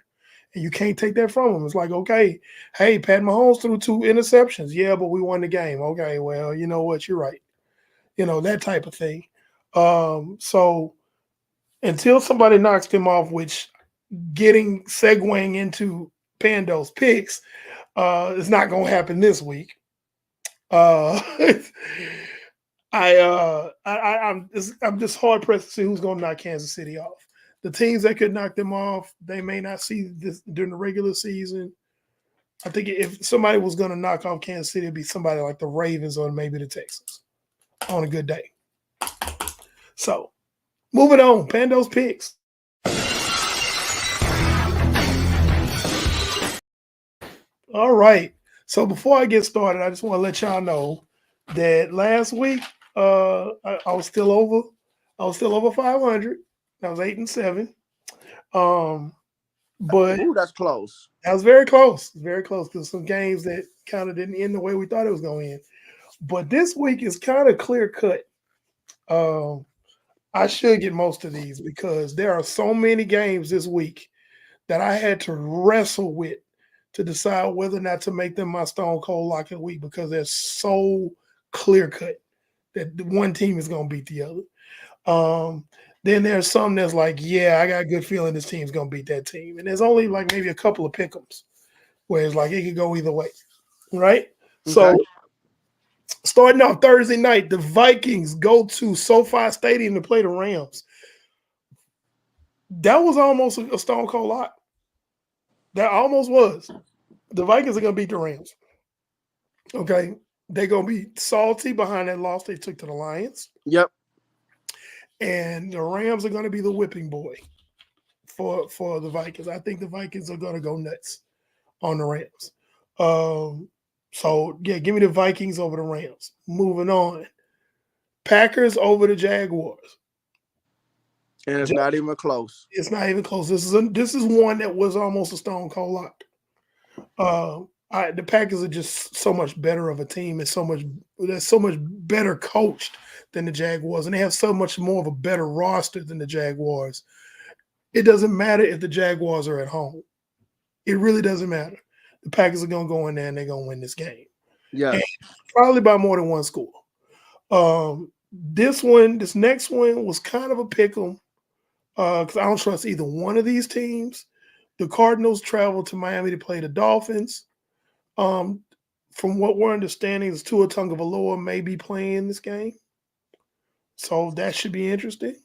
And you can't take that from them. It's like, okay, hey, Pat Mahomes threw 2 interceptions. Yeah, but we won the game. Okay, well, you know what? You're right. That type of thing. So until somebody knocks them off, which segueing into Pando's picks, it's not going to happen this week. Uh, I'm just hard pressed to see who's going to knock Kansas City off. The teams that could knock them off, they may not see this during the regular season. I think if somebody was going to knock off Kansas City, it'd be somebody like the Ravens or maybe the Texans on a good day. So moving on, Pando's picks. All right. So before I get started, I just want to let y'all know that last week I was still over. I was still over 500. I was 8-7. Um, but Ooh, that's close. that was very close. Very close because some games that kind of didn't end the way we thought it was going to end. But this week is kind of clear cut. Um, I should get most of these because there are so many games this week that I had to wrestle with to decide whether or not to make them my Stone Cold Lock of the Week because they're so clear cut that the one team is going to beat the other. Um, then there's some that's like, yeah, I got a good feeling this team's going to beat that team. And there's only like maybe a couple of pick'ems where it's like it could go either way, right? Okay. So starting off Thursday night, the Vikings go to SoFi Stadium to play the Rams. That was almost a Stone Cold Lock. That almost was. The Vikings are going to beat the Rams. Okay. They're going to be salty behind that loss they took to the Lions. Yep. And the Rams are going to be the whipping boy for the Vikings. I think the Vikings are going to go nuts on the Rams. So, yeah, give me the Vikings over the Rams. Moving on. Packers over the Jaguars. And it's not even close. It's not even close. This is one that was almost a stone cold lock. The Packers are just so much better of a team and they're so much better coached than the Jaguars, and they have so much more of a better roster than the Jaguars. It doesn't matter if the Jaguars are at home. It really doesn't matter. The Packers are going to go in there and they're going to win this game, and Yes. probably by more than one score. This next one was kind of a pick 'em because I don't trust either one of these teams. The Cardinals travel to Miami to play the Dolphins. Um, from what we're understanding, is Tua Tagovailoa may be playing this game, so that should be interesting.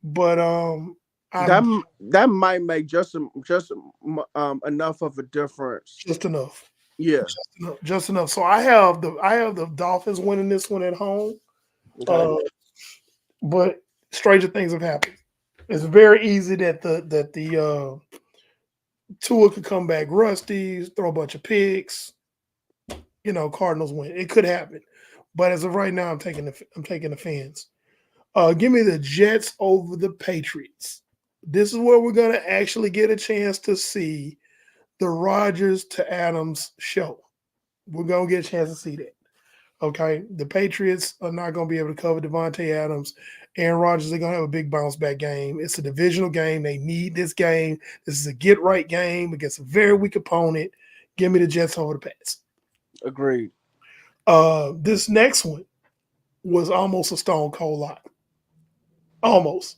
But That I'm that might make just enough of a difference. just enough, Yeah. just enough. So I have the Dolphins winning this one at home. Okay. Uh, but stranger things have happened. It's very easy that the Tua could come back rusty, throw a bunch of picks. Cardinals win. It could happen, but as of right now, I'm taking the fans. Give me the Jets over the Patriots. This is where we're gonna actually get a chance to see the Rodgers to Adams show. We're gonna get a chance to see that. Okay, the Patriots are not gonna be able to cover Devontae Adams. Aaron Rodgers are gonna have a big bounce back game. It's a divisional game. They need this game. This is a get right game against a very weak opponent. Give me the Jets over the Pats. Agreed. This next one was almost a stone cold lock. Almost.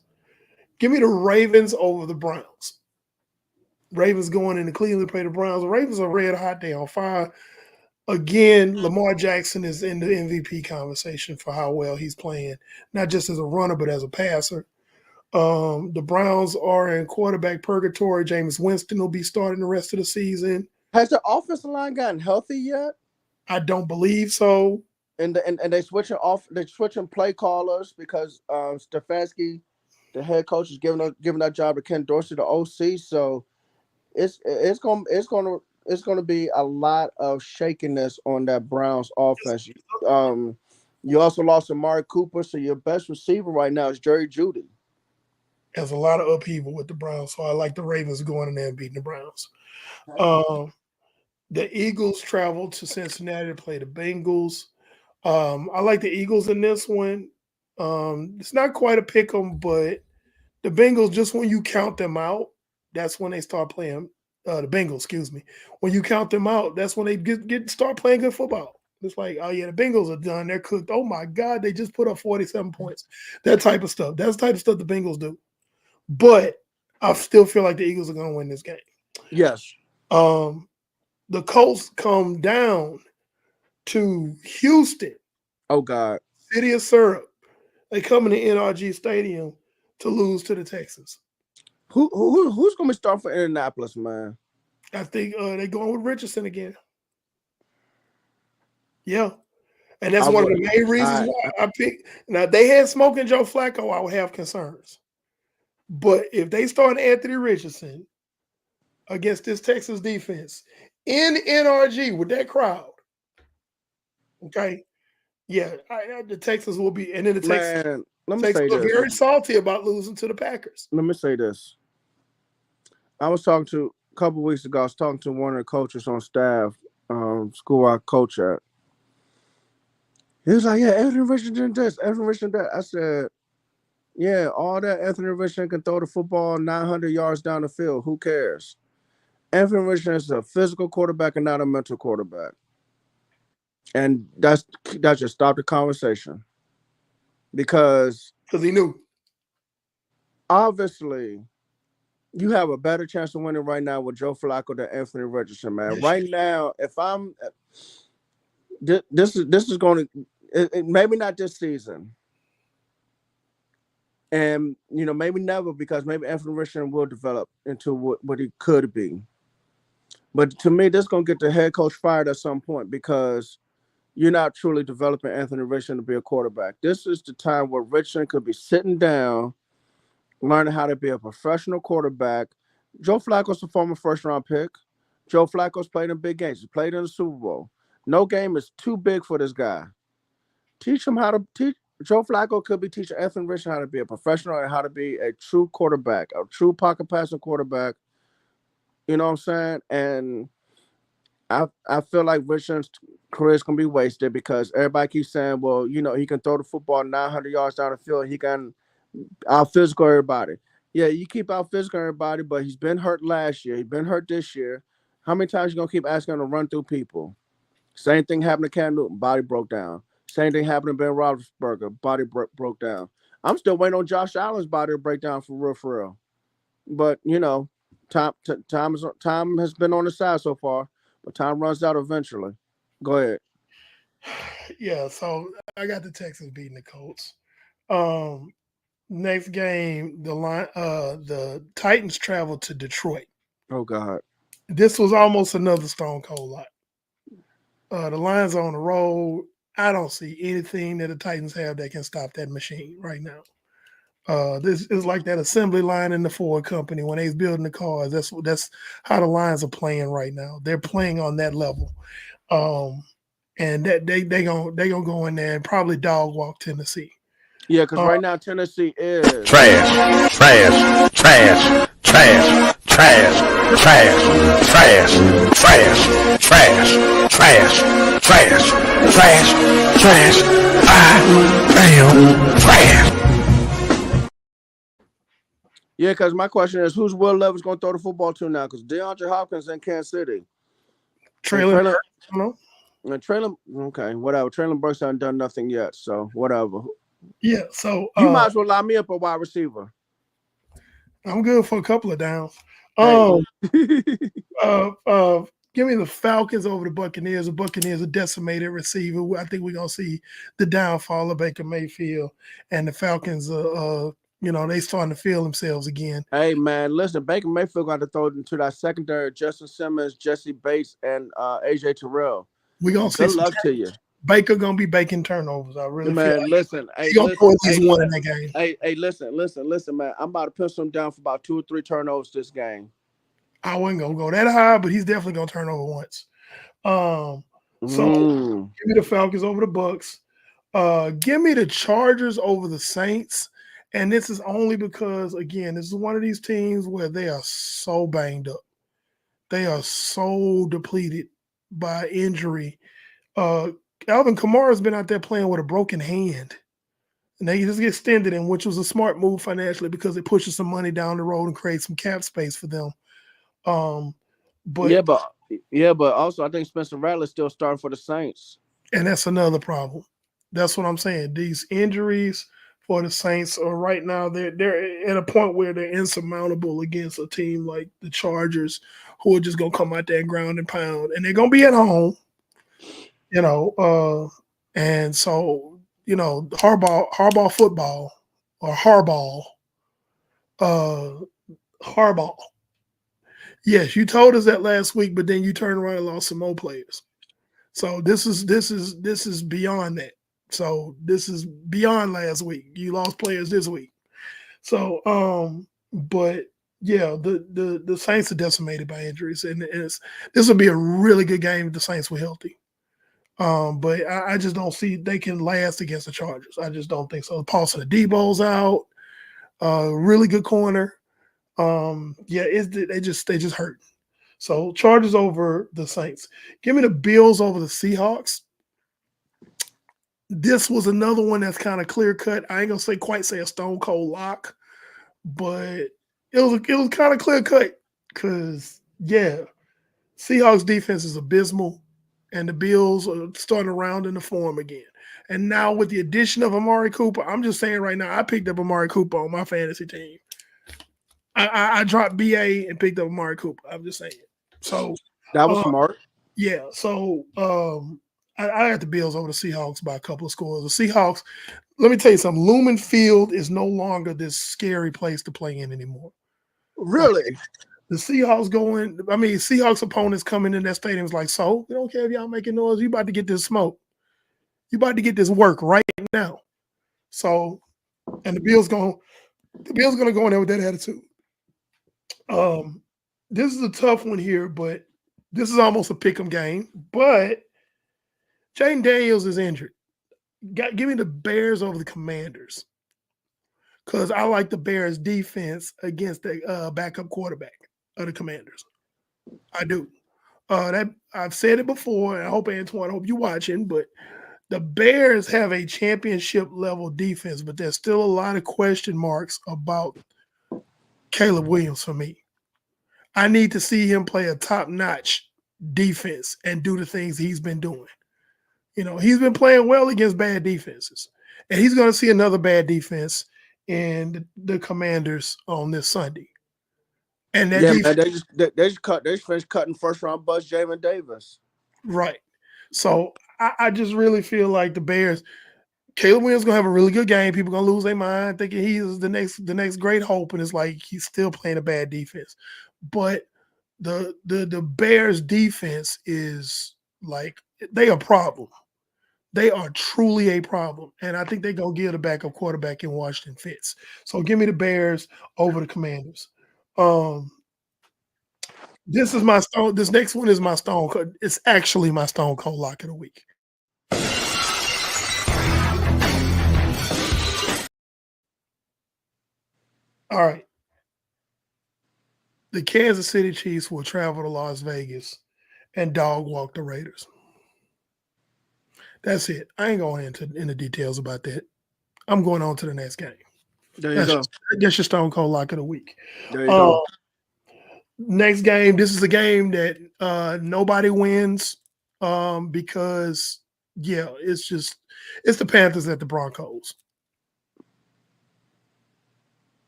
Give me the Ravens over the Browns. Ravens going into Cleveland to play the Browns. The Ravens are red hot. They on fire. Again, Lamar Jackson is in the MVP conversation for how well he's playing, not just as a runner, but as a passer. The Browns are in quarterback purgatory. Jameis Winston will be starting the rest of the season. Has the offensive line gotten healthy yet? I don't believe so. And they switching off. They're switching play callers because Stefanski, the head coach, is giving that job to Ken Dorsey, the OC. So it's gonna be a lot of shakiness on that Browns offense. Um, you also lost Amari Cooper, so your best receiver right now is Jerry Judy. There's a lot of upheaval with the Browns, so I like the Ravens going in there and beating the Browns. Um, the Eagles travel to Cincinnati to play the Bengals. I like the Eagles in this one. It's not quite a pick 'em, but the Bengals, just when you count them out, that's when they start playing. The Bengals, excuse me. When you count them out, that's when they start playing good football. It's like, oh yeah, the Bengals are done. They're cooked. Oh my God, they just put up 47 points. That type of stuff. That's the type of stuff the Bengals do. But I still feel like the Eagles are going to win this game. Yes. Um, the Colts come down to Houston, Oh God. city of syrup. They come in the NRG Stadium to lose to the Texans. Who's gonna be starting for Indianapolis, man? I think they're going with Richardson again. Yeah. And that's I one of would. the main reasons I why I picked. Now, they had smoking Joe Flacco, I would have concerns. But if they start Anthony Richardson against this Texas defense in NRG with that crowd, okay, Yeah, the Texans will be, and then the Man, let me Texans say are this. very salty about losing to the Packers. Let me say this. I was talking to a couple of weeks ago. I was talking to one of the coaches on staff, school I coach at. He was like, "Yeah, Anthony Richardson this, Anthony Richardson that." I said, "Yeah, all that Anthony Richardson can throw the football 900 yards down the field. Who cares? Anthony Richardson is a physical quarterback and not a mental quarterback." And that just stopped the conversation because Because he knew. obviously you have a better chance of winning right now with Joe Flacco than Anthony Richardson, man. Yes, Right now, if I'm this is going to maybe not this season, and maybe never because maybe Anthony Richardson will develop into what he could be. But to me, this is going to get the head coach fired at some point because you're not truly developing Anthony Richardson to be a quarterback. This is the time where Richardson could be sitting down, learning how to be a professional quarterback. Joe Flacco's a former first round pick. Joe Flacco's played in big games. He played in the Super Bowl. No game is too big for this guy. Teach him how to teach. Joe Flacco could be teaching Anthony Richardson how to be a professional and how to be a true quarterback, a true pocket passing quarterback. You know what I'm saying? And I feel like Richardson's career is gonna be wasted because everybody keeps saying, well, he can throw the football 900 yards down the field. He can out physical everybody. Yeah, you keep out physical everybody, but he's been hurt last year. He's been hurt this year. How many times you gonna keep asking him to run through people? Same thing happened to Cam Newton, body broke down. Same thing happened to Ben Roethlisberger, body broke down. I'm still waiting on Josh Allen's body to break down for real, for real. But time has been on the side so far, but time runs out eventually. Go ahead. yeah. So I got the Texans beating the Colts. Um, Next game, the Titans traveled to Detroit. Oh God. This was almost another Stone Cold lot. The Lions are on the road. I don't see anything that the Titans have that can stop that machine right now. This is like that assembly line in the Ford company when they was building the cars. That's how the Lions are playing right now. They're playing on that level, um, and that they gonna go in there and probably dog walk Tennessee. Yeah, because Uh, right now Tennessee is. Trash, trash, trash, trash, trash, trash, trash, trash, trash, trash, trash, trash, trash. I am trash. Yeah, because my question is, who's Will Levis going to throw the football to now? Because DeAndre Hopkins in Kansas City. And Traylon, Traylon, you know, okay, whatever. Traylon Burks hasn't done nothing yet, so whatever. yeah. So You might as well line me up a wide receiver. I'm good for a couple of downs. Hey. Um, give me the Falcons over the Buccaneers. The Buccaneers are decimated receiver. I think we're gonna see the downfall of Baker Mayfield, and the Falcons they starting to feel themselves again. Hey, man, listen, Baker Mayfield got to throw it into that secondary, Justin Simmons, Jesse Bates, and AJ Terrell. We're gonna see Good some luck to you. Baker gonna be baking turnovers. I really feel Man, like listen, hey, he's gonna throw listen, at least hey, one in that game. hey, listen, man. I'm about to pencil him down for about 2 or 3 turnovers this game. I wasn't gonna go that high, but he's definitely gonna turn over once. So give me the Falcons over the Bucks. Give me the Chargers over the Saints. And this is only because, again, this is one of these teams where they are so banged up. They are so depleted by injury. Alvin Kamara's been out there playing with a broken hand. And they just extended him, which was a smart move financially because it pushes some money down the road and creates some cap space for them. But but also I think Spencer Rattler's still starting for the Saints. and that's another problem. That's what I'm saying. These injuries for the Saints are right now they're at a point where they're insurmountable against a team like the Chargers, who are just gonna come out there and ground and pound, and they're gonna be at home, and so Harbaugh football or uh, Harbaugh. Yes, you told us that last week, but then you turned around and lost some more players. So this is beyond that. So this is beyond last week. You lost players this week. So but yeah, the Saints are decimated by injuries, and this will be a really good game if the Saints were healthy. But I just don't see they can last against the Chargers. I just don't think so. Paulson Adebo's out. Really good corner. Yeah, they just hurt. So Chargers over the Saints. Give me the Bills over the Seahawks. This was another one that's kind of clear cut. I ain't gonna say a stone cold lock, but it was kind of clear cut because yeah, Seahawks defense is abysmal, and the Bills are starting to round in the form again. And now with the addition of Amari Cooper, I'm just saying right now, I picked up Amari Cooper on my fantasy team. I dropped BA and picked up Amari Cooper. I'm just saying. So That was uh, smart. yeah, so I got the Bills over the Seahawks by a couple of scores. The Seahawks, let me tell you something. Lumen Field is no longer this scary place to play in anymore. Really? The Seahawks Seahawks opponents coming in that stadium is like, so we don't care if y'all making noise. You about to get this smoke. You about to get this work right now. So, and the Bills gonna go in there with that attitude. This is a tough one here, but this is almost a pick'em game. But Jaden Daniels is injured. Give me the Bears over the Commanders because I like the Bears defense against the backup quarterback of the Commanders. I do. That I've said it before, and I hope Antoine, I hope you're watching, but the Bears have a championship level defense, but there's still a lot of question marks about Caleb Williams for me. I need to see him play a top-notch defense and do the things he's been doing. You know, he's been playing well against bad defenses, and he's going to see another bad defense in the Commanders on this Sunday. And that Yeah, defense, man. They just finished cutting first round bust Jamin Davis. right? So I just really feel like the Bears. Caleb Williams gonna have a really good game. People gonna lose their mind thinking he is the next great hope, and it's like he's still playing a bad defense. But the Bears defense is like they a problem. They are truly a problem, and I think they're gonna give the backup quarterback in Washington Fitz. So give me the Bears over the Commanders. This is my stone. This next one is my stone. It's actually my stone cold lock of the week. All right. The Kansas City Chiefs will travel to Las Vegas and dog walk the Raiders. That's it. I ain't going into details about that. I'm going on to the next game. There you go. That's your stone cold lock of the week. There you go. Next game. This is a game that nobody wins because it's the Panthers at the Broncos.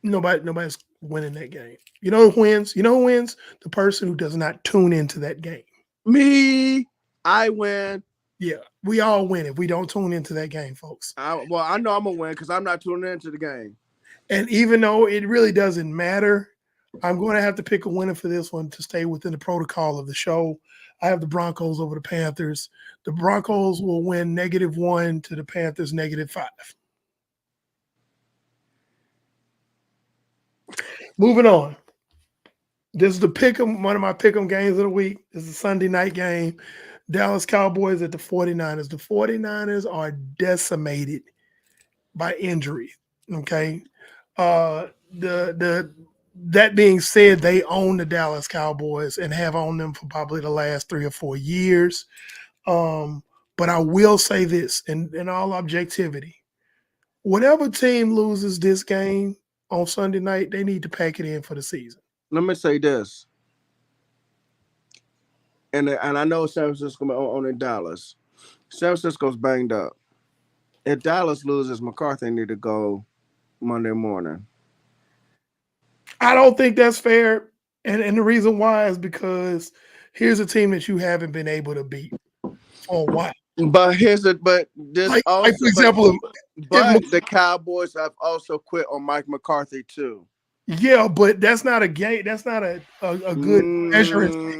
Nobody's winning that game. You know who wins? You know who wins? The person who does not tune into that game. Me, I win. Yeah, we all win if we don't tune into that game, folks. I know I'm gonna win because I'm not tuning into the game. And even though it really doesn't matter, I'm going to have to pick a winner for this one to stay within the protocol of the show. I have the Broncos over the Panthers. The Broncos will win -1 to the Panthers -5. Moving on. This is one of my pick'em games of the week. This is a Sunday night game. Dallas Cowboys at the 49ers. The 49ers are decimated by injury. Okay. That being said, they own the Dallas Cowboys and have owned them for probably the last 3 or 4 years. But I will say this in all objectivity. Whatever team loses this game on Sunday night, they need to pack it in for the season. Let me say this. And I know San Francisco on in Dallas. San Francisco's banged up. If Dallas loses, McCarthy need to go Monday morning. I don't think that's fair. And the reason why is because here's a team that you haven't been able to beat for a while. But for example, the Cowboys have also quit on Mike McCarthy too. Yeah, but that's not a game. That's not a good measuring stick.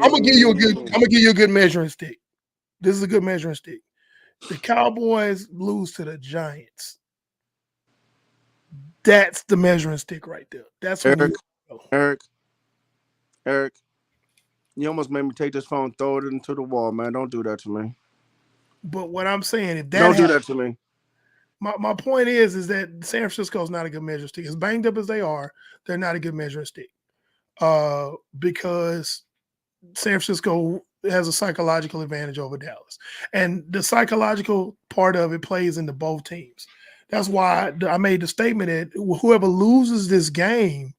I'm gonna give you a good measuring stick. This is a good measuring stick. The Cowboys lose to the Giants. That's the measuring stick right there. That's what Eric. You almost made me take this phone, throw it into the wall, man. Don't do that to me. But what I'm saying, if that Don't do happens, that to me. my point is that San Francisco is not a good measuring stick. As banged up as they are, they're not a good measuring stick. Because San Francisco has a psychological advantage over Dallas. And the psychological part of it plays into both teams. That's why I made the statement that whoever loses this game,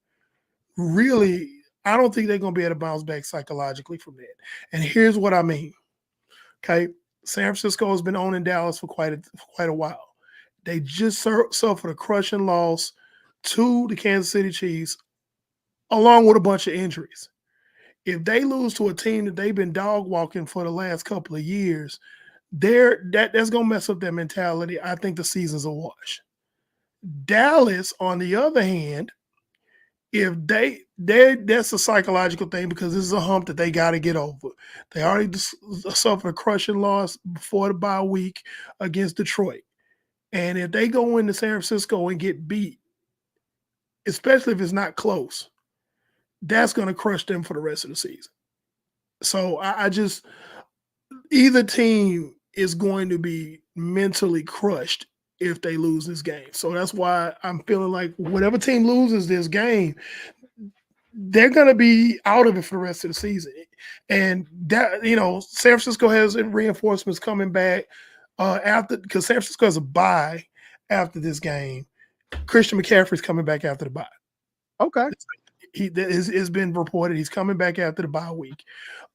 really, I don't think they're going to be able to bounce back psychologically from that. And here's what I mean. Okay. San Francisco has been owning Dallas for quite a while. They just suffered a crushing loss to the Kansas City Chiefs, along with a bunch of injuries. If they lose to a team that they've been dog walking for the last couple of years, that's gonna mess up their mentality. I think the season's a wash. Dallas, on the other hand, if they that's a psychological thing because this is a hump that they got to get over. They already suffered a crushing loss before the bye week against Detroit, and if they go into San Francisco and get beat, especially if it's not close, that's going to crush them for the rest of the season. So I just either team is going to be mentally crushed if they lose this game. So that's why I'm feeling like whatever team loses this game, they're going to be out of it for the rest of the season. And that, San Francisco has reinforcements coming back after, because San Francisco has a bye after this game. Christian McCaffrey's coming back after the bye. Okay. It's been reported he's coming back after the bye week.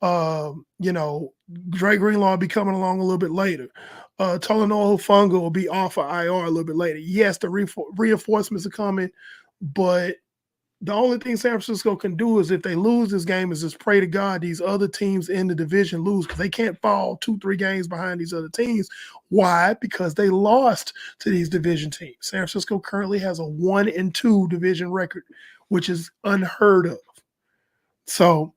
Dre Greenlaw will be coming along a little bit later. Talanoa Fungo will be off of IR a little bit later. Yes, the reinforcements are coming, but the only thing San Francisco can do is if they lose this game is just pray to God these other teams in the division lose because they can't fall 2-3 games behind these other teams. Why? Because they lost to these division teams. San Francisco currently has a 1-2 division record, which is unheard of. So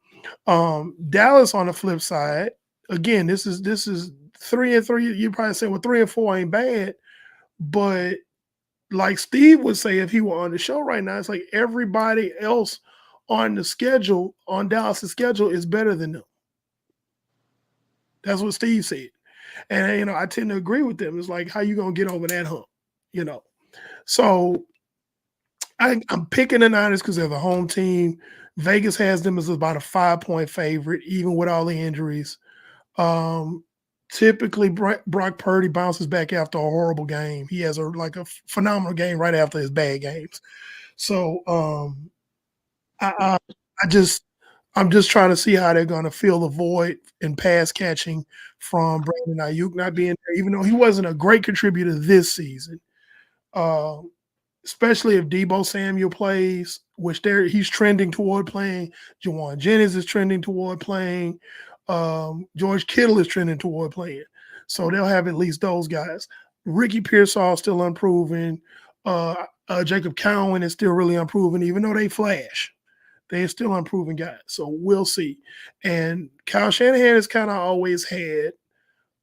Dallas on the flip side, again, this is 3-3. You probably say, well, 3-4 ain't bad, but like Steve would say if he were on the show right now, it's like everybody else on the schedule, on Dallas' schedule, is better than them. That's what Steve said. And, I tend to agree with them. It's like, how you going to get over that hump? So I'm picking the Niners because they're the home team. Vegas has them as about a 5-point favorite, even with all the injuries. Typically, Brock Purdy bounces back after a horrible game. He has a phenomenal game right after his bad games. So I'm just trying to see how they're going to fill the void in pass catching from Brandon Ayuk not being there, even though he wasn't a great contributor this season. Especially if Deebo Samuel plays, which he's trending toward playing. Jawan Jennings is trending toward playing. George Kittle is trending toward playing. So they'll have at least those guys. Ricky Pearsall still unproven. Jacob Cowan is still really unproven, even though they flash. They're still unproven guys. So we'll see. And Kyle Shanahan has kind of always had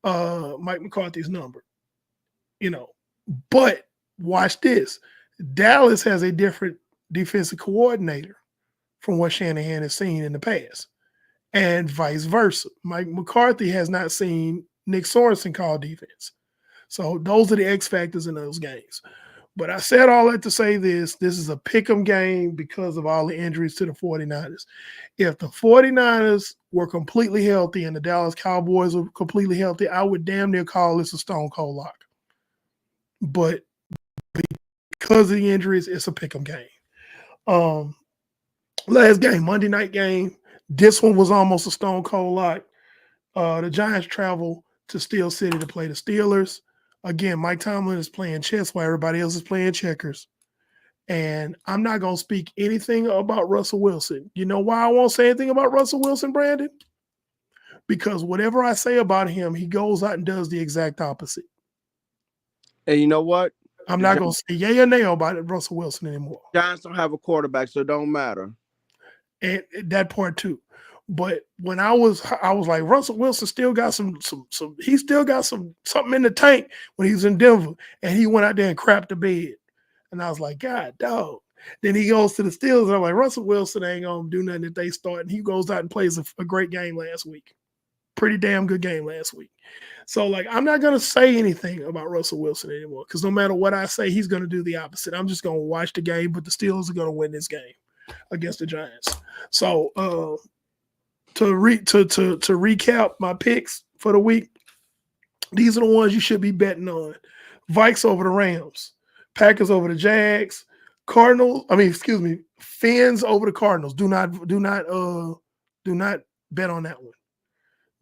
Mike McCarthy's number. But watch this. Dallas has a different defensive coordinator from what Shanahan has seen in the past, and vice versa. Mike McCarthy has not seen Nick Sorensen call defense. So those are the X factors in those games. But I said all that to say this is a pick'em game because of all the injuries to the 49ers. If the 49ers were completely healthy and the Dallas Cowboys were completely healthy, I would damn near call this a stone cold lock. But because of the injuries, it's a pick'em game. Last game, Monday night game. This one was almost a stone cold lock. The Giants travel to Steel City to play the Steelers. Again, Mike Tomlin is playing chess while everybody else is playing checkers. And I'm not going to speak anything about Russell Wilson. You know why I won't say anything about Russell Wilson, Brandon? Because whatever I say about him, he goes out and does the exact opposite. And you know what? I'm not going to say yay or nay about Russell Wilson anymore. Giants don't have a quarterback, so it don't matter. And that part too. But when I was like, Russell Wilson still got some he still got something in the tank when he was in Denver, and he went out there and crapped the bed. And I was like, God, dog. Then he goes to the Steelers, and I'm like, Russell Wilson ain't gonna do nothing if they start. And he goes out and plays a great game last week. pretty damn good game last week. So like I'm not gonna say anything about Russell Wilson anymore because no matter what I say, he's gonna do the opposite. I'm just gonna watch the game, but the Steelers are gonna win this game against the Giants. So to recap my picks for the week, these are the ones you should be betting on. Vikes over the Rams, Packers over the Jags, Fins over the Cardinals. Do not bet on that one.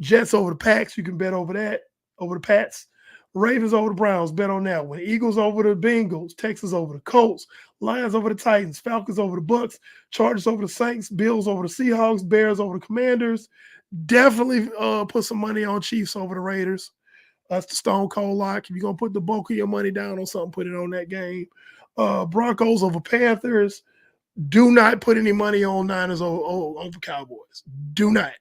Jets over the Packs, you can bet over that, over the Pats. Ravens over the Browns, bet on that one. Eagles over the Bengals, Texans over the Colts, Lions over the Titans, Falcons over the Bucks, Chargers over the Saints, Bills over the Seahawks, Bears over the Commanders. Definitely put some money on Chiefs over the Raiders. That's the Stone Cold lock. If you're going to put the bulk of your money down on something, put it on that game. Broncos over Panthers. Do not put any money on Niners over Cowboys. Do not.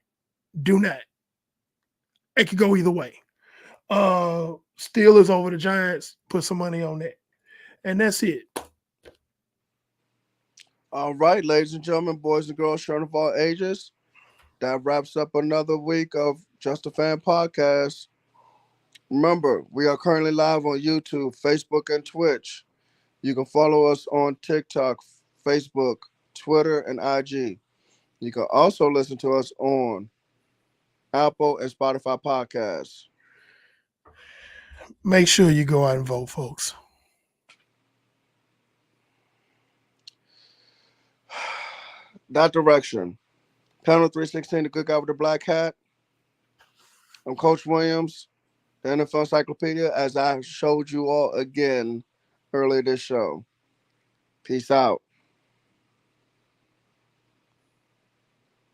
It could go either way. Steelers over the Giants. Put some money on that. And that's it. All right, ladies and gentlemen, boys and girls, children of all ages. That wraps up another week of Just a Fan Podcast. Remember, we are currently live on YouTube, Facebook, and Twitch. You can follow us on TikTok, Facebook, Twitter, and IG. You can also listen to us on Apple and Spotify podcasts. Make sure you go out and vote, folks. That direction. Panel 316, the good guy with the black hat. I'm Coach Williams, the NFL Encyclopedia, as I showed you all again earlier this show. Peace out.